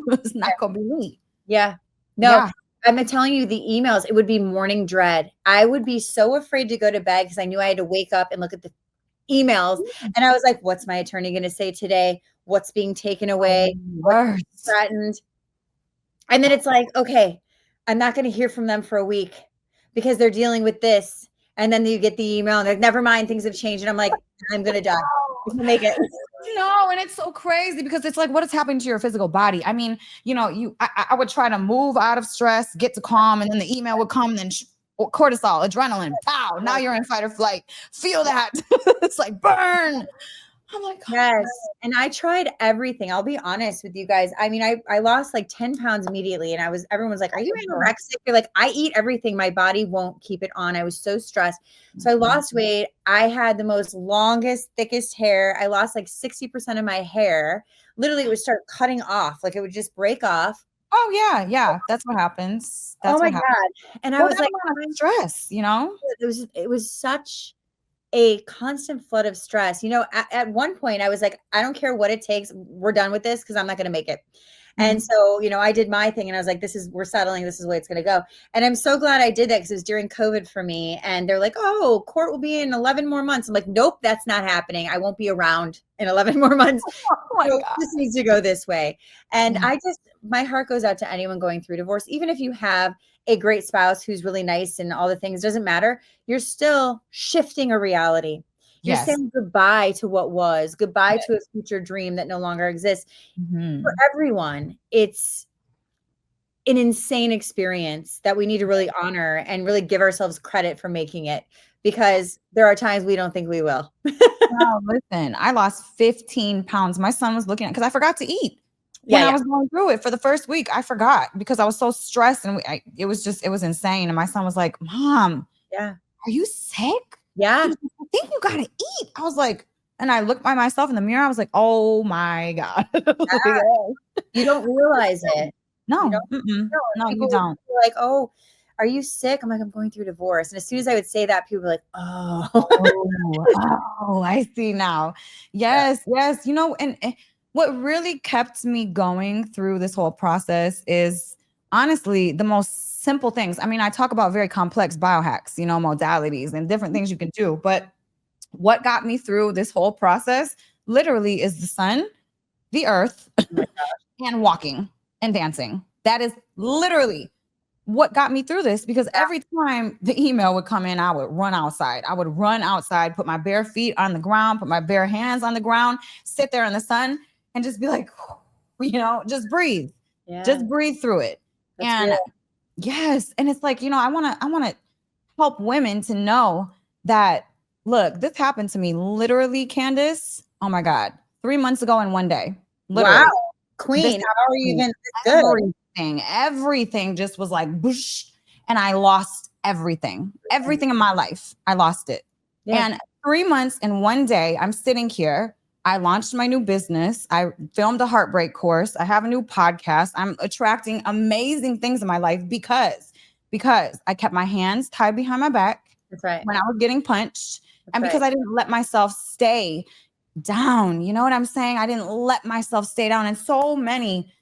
it's not going to be me. Yeah. No, Yeah. I'm telling you, the emails, it would be morning dread. I would be so afraid to go to bed because I knew I had to wake up and look at the emails. And I was like, what's my attorney going to say today? What's being taken away? What's threatened? And then it's like, okay, I'm not going to hear from them for a week because they're dealing with this. And then you get the email and they're like, never mind, things have changed. And I'm like, I'm going to die. I'm gonna make it. No, and it's so crazy because it's like, what is happening to your physical body? I mean, you know, I would try to move out of stress, get to calm, and then the email would come, and then cortisol, adrenaline, pow, now you're in fight or flight. Feel that. It's like burn. I'm like, oh, yes. And I tried everything. I'll be honest with you guys. I mean, I lost like 10 pounds immediately. And everyone's like, are you anorexic? You're like, I eat everything. My body won't keep it on. I was so stressed. So I lost weight. I had the most longest, thickest hair. I lost like 60% of my hair. Literally, it would start cutting off. Like it would just break off. Oh, yeah. Yeah. That's what happens. That's oh my what happens. God. And I was like, stress, you know? It was such a constant flood of stress. You know, at one point I was like, I don't care what it takes. We're done with this because I'm not going to make it. And so, you know, I did my thing and I was like, we're settling. This is the way it's going to go. And I'm so glad I did that because it was during COVID for me. And they're like, oh, court will be in 11 more months. I'm like, nope, that's not happening. I won't be around in 11 more months. So this needs to go this way. And my heart goes out to anyone going through divorce, even if you have a great spouse who's really nice and all the things, doesn't matter. You're still shifting a reality. You're saying goodbye to what was, goodbye to a future dream that no longer exists. For everyone, it's an insane experience that we need to really honor and really give ourselves credit for making it, because there are times we don't think we will. Oh, listen, I lost 15 pounds. My son was looking at, because I forgot to eat. When I was going through it for the first week, I forgot because I was so stressed and it was insane. And my son was like, Mom, are you sick? Yeah. Like, I think you got to eat. I was like, and I looked by myself in the mirror. I was like, oh my God. You don't realize it. No, no, you don't. Like, oh, are you sick? I'm like, I'm going through divorce. And as soon as I would say that, people were like, oh, I see now. Yes. You know, and what really kept me going through this whole process is honestly the most simple things. I mean, I talk about very complex biohacks, you know, modalities and different things you can do. But what got me through this whole process literally is the sun, the earth, and walking and dancing. That is literally what got me through this, because every time the email would come in, I would run outside. I would run outside, put my bare feet on the ground, put my bare hands on the ground, sit there in the sun and just be like, you know, just breathe. Just breathe through it. That's real. Yes. And it's like, you know, I want to help women to know that, look, this happened to me literally, Candace. Oh my God. 3 months ago in one day. Literally. Wow. Queen, how are you even good? Everything just was like, boosh, and I lost everything in my life. I lost it. And 3 months and one day, I'm sitting here. I launched my new business. I filmed a heartbreak course. I have a new podcast. I'm attracting amazing things in my life because I kept my hands tied behind my back. That's right. When I was getting punched. That's because I didn't let myself stay down. You know what I'm saying? I didn't let myself stay down. And so many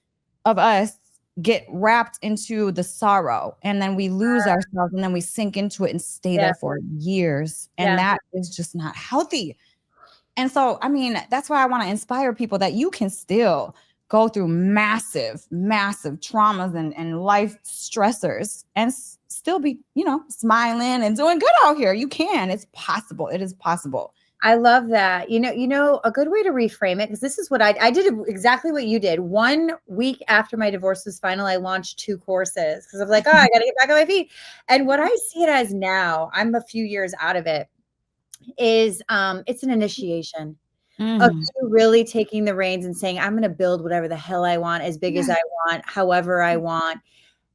of us get wrapped into the sorrow and then we lose ourselves and then we sink into it and stay there for years. And that is just not healthy. And so, I mean, that's why I want to inspire people that you can still go through massive, massive traumas and life stressors and still be, you know, smiling and doing good out here. You can. It's possible. It is possible. I love that. A good way to reframe it, because this is what I did exactly what you did. 1 week after my divorce was final, I launched 2 courses because I was like, oh, I got to get back on my feet. And what I see it as now, I'm a few years out of it, is it's an initiation of Mm. you really taking the reins and saying, I'm going to build whatever the hell I want, as big as I want, however I want,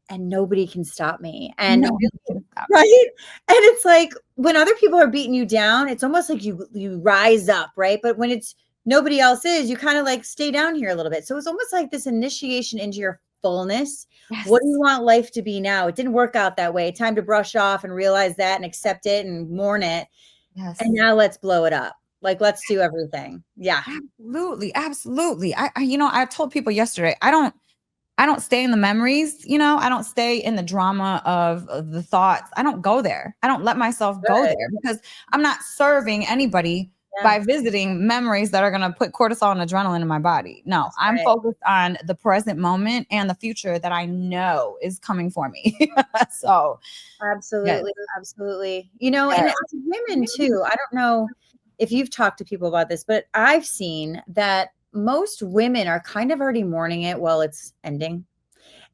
and nobody can stop me. And No, one can stop. right? And it's like when other people are beating you down, it's almost like you rise up, right? But when it's nobody else is, you kind of like stay down here a little bit. So it's almost like this initiation into your fullness. What do you Yes. want life to be now? It didn't work out that way. Time to brush off and realize that and accept it and mourn it. And Yes. now let's blow it up. Like, let's do everything. Yeah. Absolutely. Absolutely. I told people yesterday, I don't stay in the memories, I don't stay in the drama of the thoughts. I don't go there. I don't let myself go Good. there because I'm not serving anybody Yeah. by visiting memories that are going to put cortisol and adrenaline in my body. No, That's I'm right. focused on the present moment and the future that I know is coming for me. So, yes. Absolutely. Absolutely. And Yes. as women too, I don't know if you've talked to people about this, but I've seen that most women are kind of already mourning it while it's ending.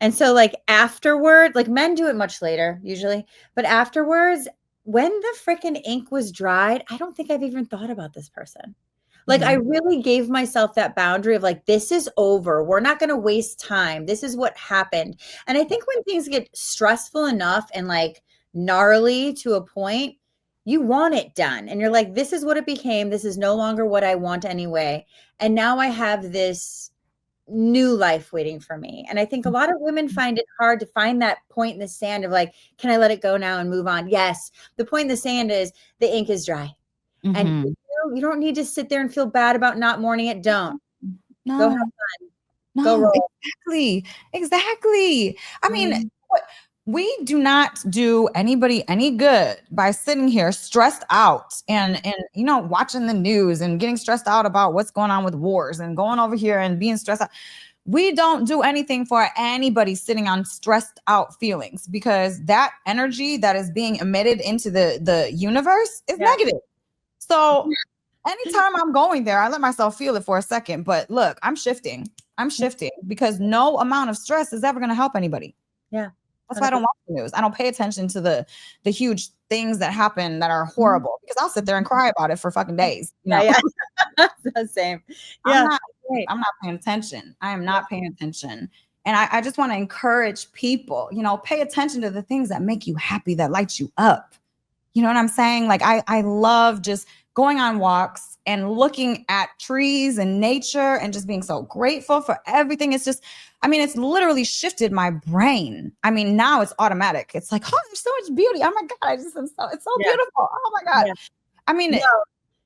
And so like afterward, like men do it much later usually, but afterwards, when the freaking ink was dried, I don't think I've even thought about this person. Like I Mhm. really gave myself that boundary of like, this is over. We're not going to waste time. This is what happened. And I think when things get stressful enough and like gnarly to a point, you want it done. And you're like, this is what it became. This is no longer what I want anyway. And now I have this new life waiting for me. And I think a lot of women find it hard to find that point in the sand of like, can I let it go now and move on? Yes. The point in the sand is the ink is dry. And Mhm. you don't need to sit there and feel bad about not mourning it. Don't. Go have No. fun. Go No, roll. exactly. Exactly. I mean, Mhm. what we do not do anybody any good by sitting here stressed out and watching the news and getting stressed out about what's going on with wars and going over here and being stressed out. We don't do anything for anybody sitting on stressed out feelings because that energy that is being emitted into the universe is Yeah. negative. So anytime I'm going there, I let myself feel it for a second. But look, I'm shifting. I'm shifting because no amount of stress is ever going to help anybody. Yeah. That's why I don't 100%. watch the news. I don't pay attention to the huge things that happen that are Mhm. horrible because I'll sit there and cry about it for fucking days. Yeah. Yeah. The same. I'm Yeah. not Right. I'm not paying attention. I am Yeah. not paying attention. And I just want to encourage people, pay attention to the things that make you happy, that light you up. You know what I'm saying? Like I love just going on walks and looking at trees and nature and just being so grateful for everything. It's just, I mean, it's literally shifted my brain. I mean, now it's automatic. It's like, oh, there's so much beauty. Oh my God, it's so Yeah. beautiful. Oh my God. Yeah. I mean, No,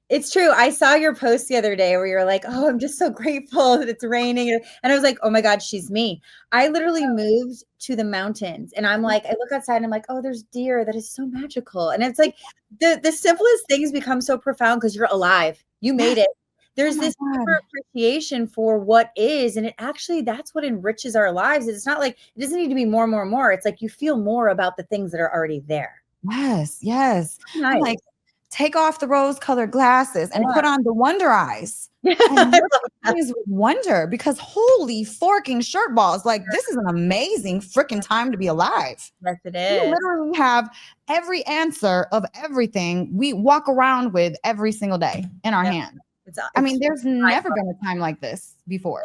it's true. I saw your post the other day where you're like, oh, I'm just so grateful that it's raining. And I was like, oh my God, she's me. I literally moved to the mountains and I'm like, I look outside and I'm like, oh, there's deer. That is so magical. And it's like the simplest things become so profound because you're alive. You made yes. it. Oh There's my this God. deeper appreciation for what is. And it actually, that's what enriches our lives. It's not like it doesn't need to be more, more, more. It's like you feel more about the things that are already there. Yes, yes. I'm Nice. like, take off the rose-colored glasses and put on the wonder eyes and I look love at that. things with wonder because holy forking shirt balls, like this is an amazing freaking time to be alive. Yes, it We is. literally have every answer of everything we walk around with every single day in our Yeah. hand. It's I mean, it's there's never been a time like this before.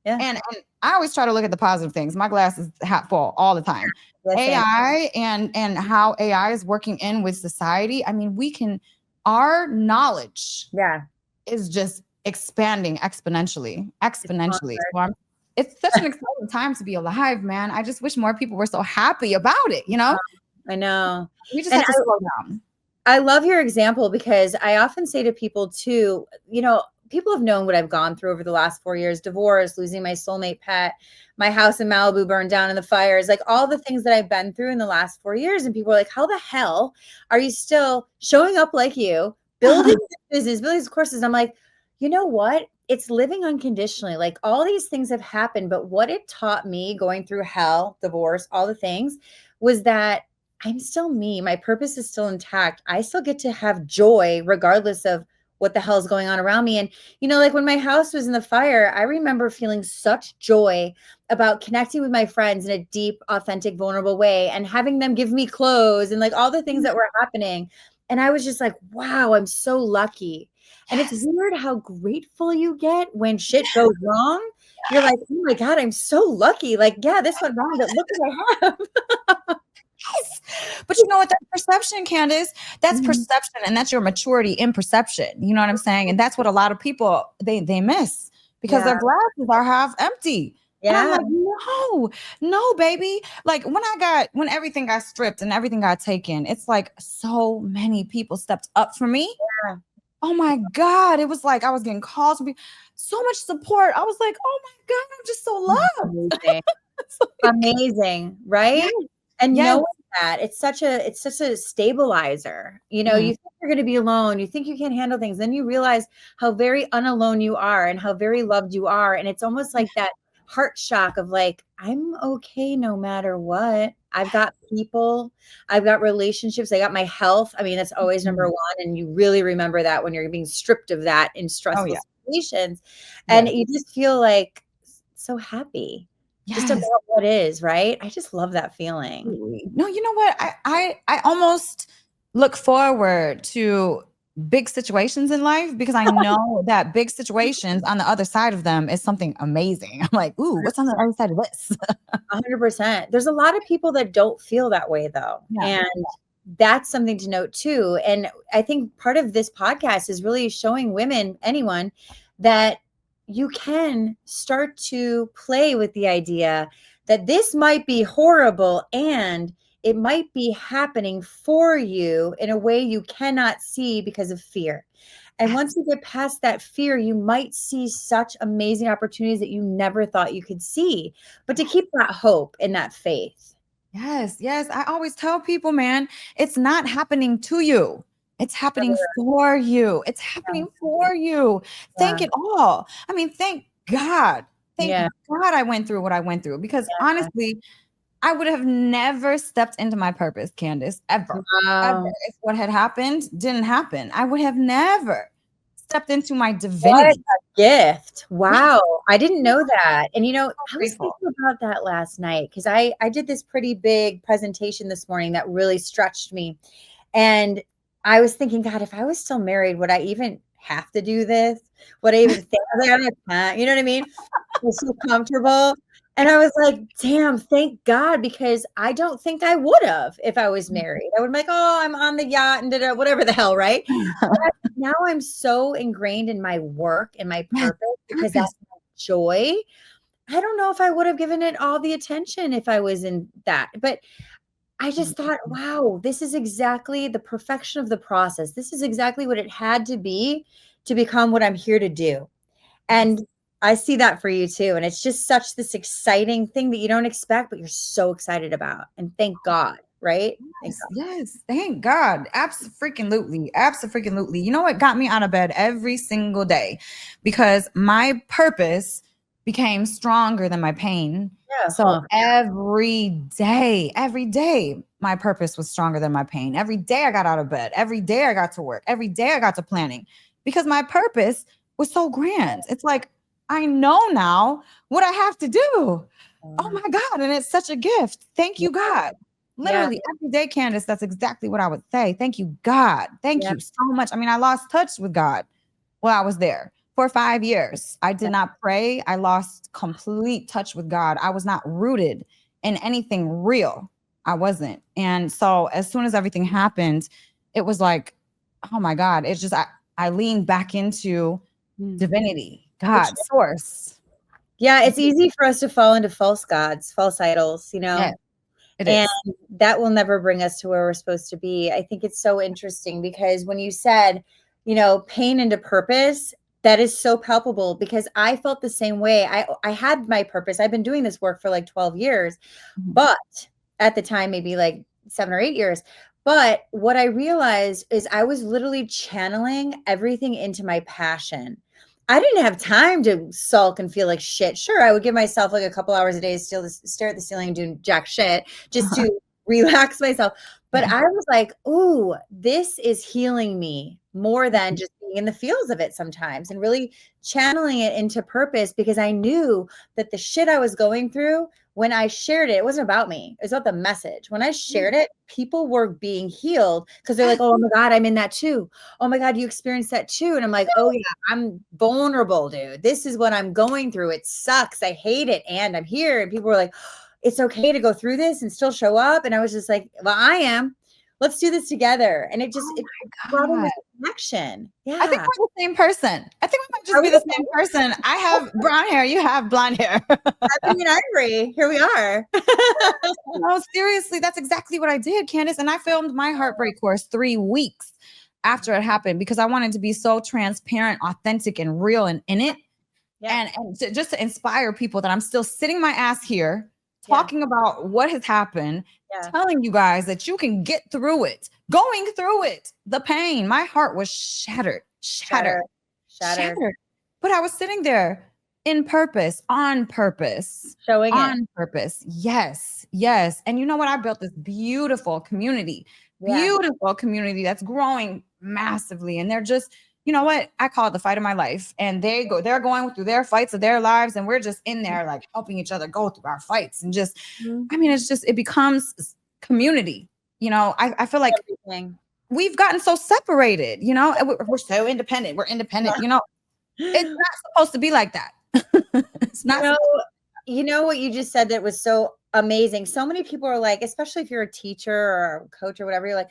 yeah. And I always try to look at the positive things. My glass is half full all the time. The same. AI and how AI is working in with society. I mean, our knowledge Yeah. is just expanding exponentially, It's exponentially. hard. So it's such an exciting time to be alive, man. I just wish more people were so happy about it. I know. We just And have to slow down. I love your example because I often say to people too, people have known what I've gone through over the last 4 years, divorce, losing my soulmate pet, my house in Malibu burned down in the fires, like all the things that I've been through in the last 4 years. And people are like, how the hell are you still showing up like you, building this business, building these courses? I'm like, you know what? It's living unconditionally. Like all these things have happened, but what it taught me going through hell, divorce, all the things was that I'm still me. My purpose is still intact. I still get to have joy regardless of what the hell's going on around me. And, like when my house was in the fire, I remember feeling such joy about connecting with my friends in a deep, authentic, vulnerable way and having them give me clothes and like all the things that were happening. And I was just like, wow, I'm so lucky. And it's weird how grateful you get when shit goes wrong. You're like, oh my God, I'm so lucky. Like, yeah, this went wrong, but look what I have. Yes. But you know what? That's perception, Candace. That's Mhm. perception, and that's your maturity in perception. You know what I'm saying? And that's what a lot of people they miss because their Yeah. glasses are half empty. And I'm Yeah. like, no, baby. Like when everything got stripped and everything got taken, it's like so many people stepped up for me. Yeah. Oh my God. It was like I was getting calls from people, so much support. I was like, oh my God, I'm just so loved. Amazing. It's like, Amazing, right? yes, And yes. knowing that it's such a stabilizer. You Mhm. think you're going to be alone. You think you can't handle things. Then you realize how very unalone you are and how very loved you are. And it's almost like that heart shock of like, I'm okay no matter what. I've got people, I've got relationships, I got my health. I mean, that's always number Mhm. one. And you really remember that when you're being stripped of that in Oh stressful yeah. situations. And Yes. you just feel like so happy just about Yes. what is, right? I just love that feeling. Absolutely. No, you know what? I almost look forward to big situations in life because I know that big situations on the other side of them is something amazing. I'm like, ooh, what's on the other side of this? 100%. There's a lot of people that don't feel that way though. Yeah. And that's something to note too. And I think part of this podcast is really showing women, anyone, that you can start to play with the idea that this might be horrible and it might be happening for you in a way you cannot see because of fear. And once you get past that fear, you might see such amazing opportunities that you never thought you could see. But to keep that hope and that faith. Yes, yes. I always tell people, man, it's not happening to you. It's happening for you. It's happening for you. Thank Yeah. it all. I mean, thank God. Thank Yeah. God I went through what I went through because Yeah. honestly, I would have never stepped into my purpose, Candace, ever. Ever. Wow. If what had happened didn't happen, I would have never stepped into my What divinity. a gift. Yes, Wow. I didn't know that. And so I was grateful. thinking about that last night because I did this pretty big presentation this morning that really stretched me. And I was thinking, God, if I was still married, would I even have to do this? Would I even think I was like, I can't, you know what I mean? I was so comfortable. And I was like, damn, thank God, because I don't think I would have if I was married. I would be like, oh, I'm on the yacht and whatever the hell, right? But now I'm so ingrained in my work and my Yes, purpose because purpose. that's my joy. I don't know if I would have given it all the attention if I was in that. But I just thought, wow, this is exactly the perfection of the process. This is exactly what it had to be to become what I'm here to do. And I see that for you too. And it's just such this exciting thing that you don't expect, but you're so excited about. And thank God, right? Thank Yes, yes. Thank God. Absolutely. Absolutely. You know what got me out of bed every single day? Because my purpose became stronger than my pain. God. Yeah. So Huh. every day, my purpose was stronger than my pain. Every day I got out of bed. Every day I got to work. Every day I got to planning because my purpose was so grand. It's like, I know now what I have to do. Oh my God. And it's such a gift. Thank Yeah. you, God. Yeah. Literally every day, Candace, that's exactly what I would say. Thank you, God. Thank Yeah. you so much. I mean, I lost touch with God while I was there for 5 years. I did not pray. I lost complete touch with God. I was not rooted in anything real. I wasn't. And so as soon as everything happened, it was like, oh my God. It's just I leaned back into divinity, Which, God, source. yeah, it's easy for us to fall into false gods, false idols, Yeah, it and is. that will never bring us to where we're supposed to be. I think it's so interesting because when you said, pain into purpose, that is so palpable because I felt the same way. I had my purpose. I've been doing this work for like 12 years, Mhm. but at the time, maybe like 7 or 8 years. But what I realized is I was literally channeling everything into my passion. I didn't have time to sulk and feel like shit. Sure, I would give myself like a couple hours a day to still stare at the ceiling and do jack shit just to relax myself. But Yeah. I was like, ooh, this is healing me more than just being in the fields of it sometimes and really channeling it into purpose, because I knew that the shit I was going through, when I shared it, it wasn't about me. It was about the message. When I shared it, people were being healed because they're like, oh my God, I'm in that too. Oh my God, you experienced that too. And I'm like, oh yeah, I'm vulnerable, dude. This is what I'm going through. It sucks. I hate it. And I'm here. And people were like, it's okay to go through this and still show up. And I was just like, well, I am. Let's do this together. And it just, it brought in this connection. Yeah. I think we're the same person. I think we might just be the same person. I have brown hair. You have blonde hair. Ebony and Ivory. Here we are. No, seriously, that's exactly what I did, Candace. And I filmed my heartbreak course 3 weeks after it happened because I wanted to be so transparent, authentic, and real and in it. Yeah. And just to inspire people that I'm still sitting my ass here talking about what has happened, telling you guys that you can get through it, going through it, the pain. My heart was shattered. But I was sitting there in purpose, on purpose, showing on it. purpose. Yes. And you know what? I built this beautiful community that's growing massively. And they're just, you know what? I call it the fight of my life. And they're going through their fights of their lives. And we're just in there like helping each other go through our fights. And just, I mean, it becomes community. You know, I feel like we've gotten so separated, you know, and we're so independent. We're independent, you know, it's not supposed to be like that. It's not. You know what you just said that was so amazing. So many people are like, especially if you're a teacher or a coach or whatever, you're like,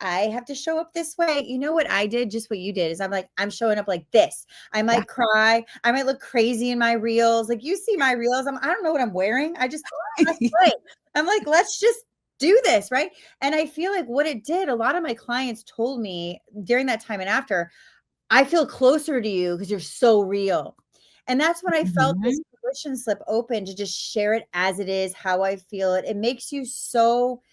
I have to show up this way. You know what I did? Just what you did is I'm like, I'm showing up like this. I might cry. I might look crazy in my reels. Like you see my reels. I don't know what I'm wearing. I'm like, let's just do this. Right. And I feel like what it did, a lot of my clients told me during that time and after, I feel closer to you because you're so real. And that's when I felt this permission slip open to just share it as it is, how I feel it. It makes you so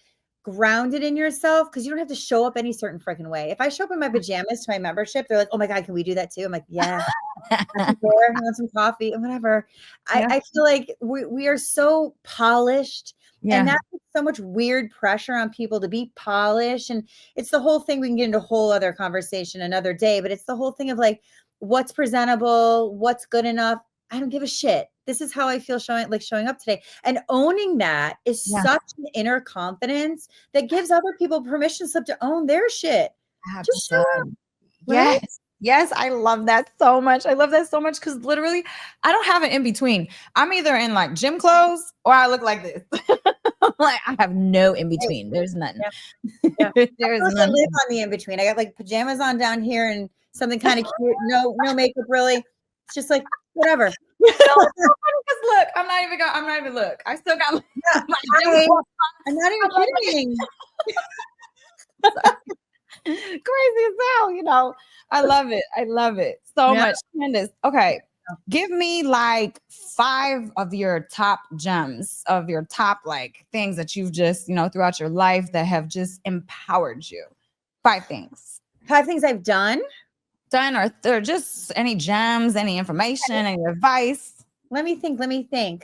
grounded in yourself because you don't have to show up any certain freaking way. If I show up in my pajamas to my membership, they're like, oh my God, can we do that too? I'm like, yeah. Want some coffee and whatever. I feel like we are so polished. And that puts so much weird pressure on people to be polished. And it's the whole thing. We can get into a whole other conversation another day, but it's the whole thing of like, what's presentable, what's good enough. I don't give a shit. This is how I feel showing up today. And owning that is such an inner confidence that gives other people permission slip to own their shit. Just show up. Right? Yes, I love that so much. I love that so much because literally I don't have an in between. I'm either in like gym clothes or I look like this. Like I have no in between. There's nothing. There's nothing. I live on the in between. I got like pajamas on down here and something kind of cute. No makeup really. It's just like whatever. Look, I'm not even look. I still got I'm not even kidding. Crazy as hell, you know. I love it so much. Candace, okay, give me like 5 of your top gems, of your top like things that you've just, you know, throughout your life that have just empowered you. 5 things I've done or just any gems, any information, any advice. Let me think.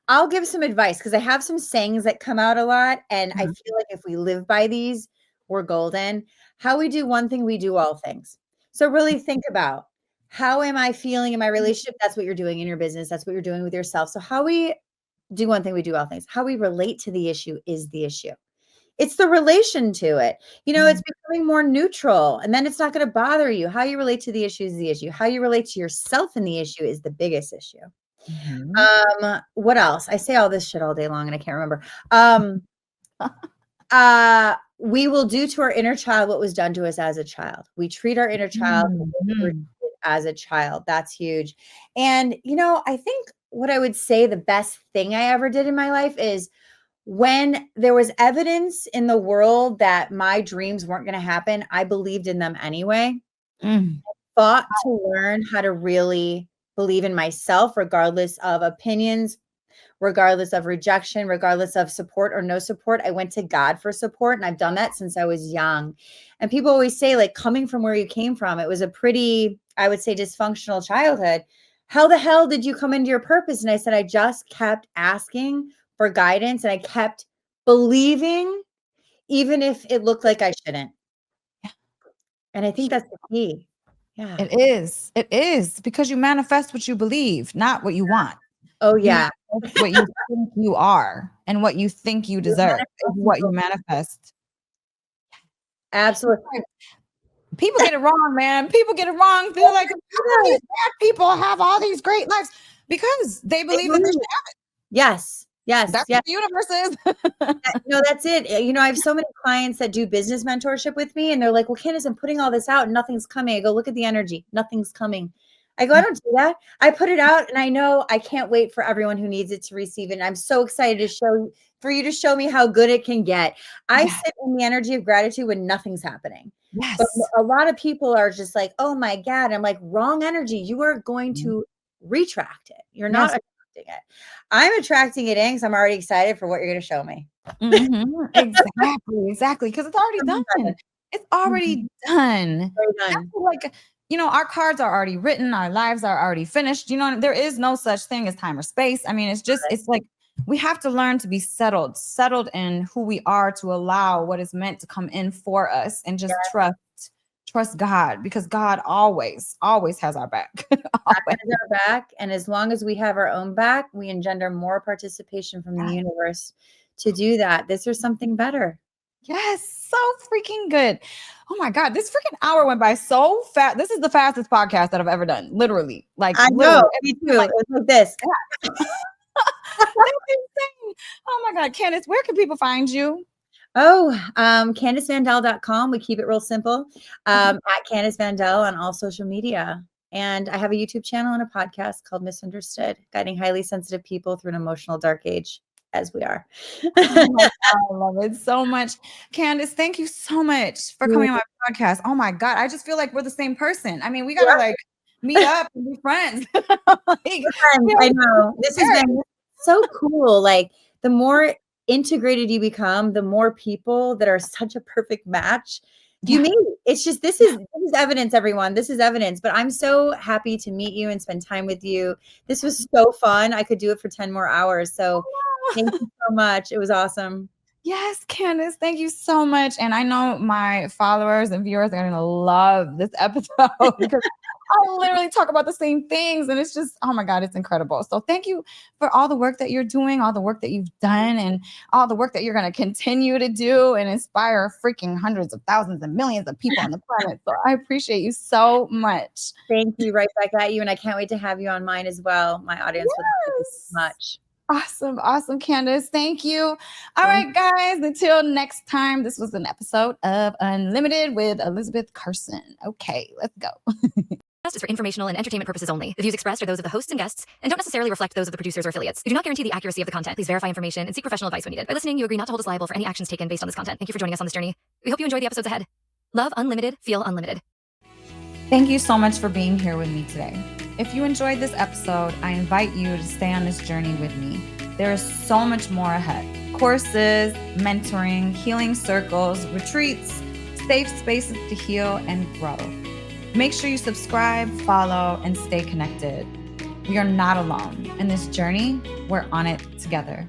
I'll give some advice because I have some sayings that come out a lot. And I feel like if we live by these, we're golden. How we do one thing, we do all things. So really think about, how am I feeling in my relationship? That's what you're doing in your business. That's what you're doing with yourself. So how we do one thing, we do all things. How we relate to the issue is the issue. It's the relation to it. You know, it's becoming more neutral, and then it's not going to bother you. How you relate to the issue is the issue. How you relate to yourself in the issue is the biggest issue. What else? I say all this shit all day long and I can't remember. We will do to our inner child what was done to us as a child. We treat our inner child as a child. That's huge. And, you know, I think what I would say the best thing I ever did in my life is when there was evidence in the world that my dreams weren't going to happen, I believed in them anyway. I fought to learn how to really believe in myself, regardless of opinions, regardless of rejection, regardless of support or no support. I went to God for support, and I've done that since I was young. And people always say, like, coming from where you came from, it was a pretty, I would say, dysfunctional childhood. How the hell did you come into your purpose? And I said, I just kept asking for guidance, and I kept believing, even if it looked like I shouldn't. And I think that's the key. Yeah. It is. It is because you manifest what you believe, not what you want. Oh, You yeah. manifest what you think you are and what you think you You're deserve is what you manifesting. manifest. Absolutely. People get it wrong, man. People get it wrong. They're like, how come these bad people have all these great lives? Because they believe that they should have it. Yes. Yes. That's Yes. what the universe is. No, that's it. I have so many clients that do business mentorship with me, and they're like, well, Candace, I'm putting all this out and nothing's coming. I go, look at the energy. Nothing's coming. I go, I don't do that. I put it out and I know I can't wait for everyone who needs it to receive it. And I'm so excited for you to show me how good it can get. I Yeah. sit in the energy of gratitude when nothing's happening. But Yes. a lot of people are just like, oh my God. I'm like, wrong energy. You are going to retract it. You're not Yes. attracting it. I'm attracting it in because I'm already excited for what you're going to show me. Exactly. Because it's already done. It's already done. Very That's done. like, our cards are already written, our lives are already finished. There is no such thing as time or space. I mean, it's like we have to learn to be settled in who we are to allow what is meant to come in for us and just trust God, because God always has our back. Always. Has our back, and as long as we have our own back, we engender more participation from the universe to do that. This is something better. Yes, so freaking good. Oh my God, this freaking hour went by so fast. This is the fastest podcast that I've ever done. Literally. Like, I literally. know. Me too. Like, it's like this. That's insane. Oh my God, Candace, where can people find you? Oh, CandaceVanDell.com. We keep it real simple. At Candace Van Dell on all social media. And I have a YouTube channel and a podcast called Misunderstood, guiding highly sensitive people through an emotional dark age, as we are. Oh my God, I love it so much. Candace, thank you so much for coming on my podcast. Oh my God, I just feel like we're the same person. I mean, we gotta like meet up and be friends. I know. This has been so cool. Like, the more integrated you become, the more people that are such a perfect match you meet. It's just this is evidence, everyone. This is evidence. But I'm so happy to meet you and spend time with you. This was so fun. I could do it for 10 more hours. So thank you so much. It was awesome. Yes, Candace, thank you so much. And I know my followers and viewers are going to love this episode because I literally talk about the same things. And it's just, oh my God, it's incredible. So thank you for all the work that you're doing, all the work that you've done, and all the work that you're going to continue to do and inspire freaking hundreds of thousands and millions of people on the planet. So I appreciate you so much. Thank you. Right back at you. And I can't wait to have you on mine as well. My audience would love you so much. Awesome, Candace. Thank you. All right, guys, until next time, this was an episode of Unlimited with Elisabeth Carson. Okay, let's go. Is for informational and entertainment purposes only. The views expressed are those of the hosts and guests and don't necessarily reflect those of the producers or affiliates. We do not guarantee the accuracy of the content. Please verify information and seek professional advice when needed. By listening, you agree not to hold us liable for any actions taken based on this content. Thank you for joining us on this journey. We hope you enjoy the episodes ahead. Love unlimited, feel unlimited. Thank you so much for being here with me today. If you enjoyed this episode, I invite you to stay on this journey with me. There is so much more ahead. Courses, mentoring, healing circles, retreats, safe spaces to heal and grow. Make sure you subscribe, follow, and stay connected. We are not alone. In this journey, we're on it together.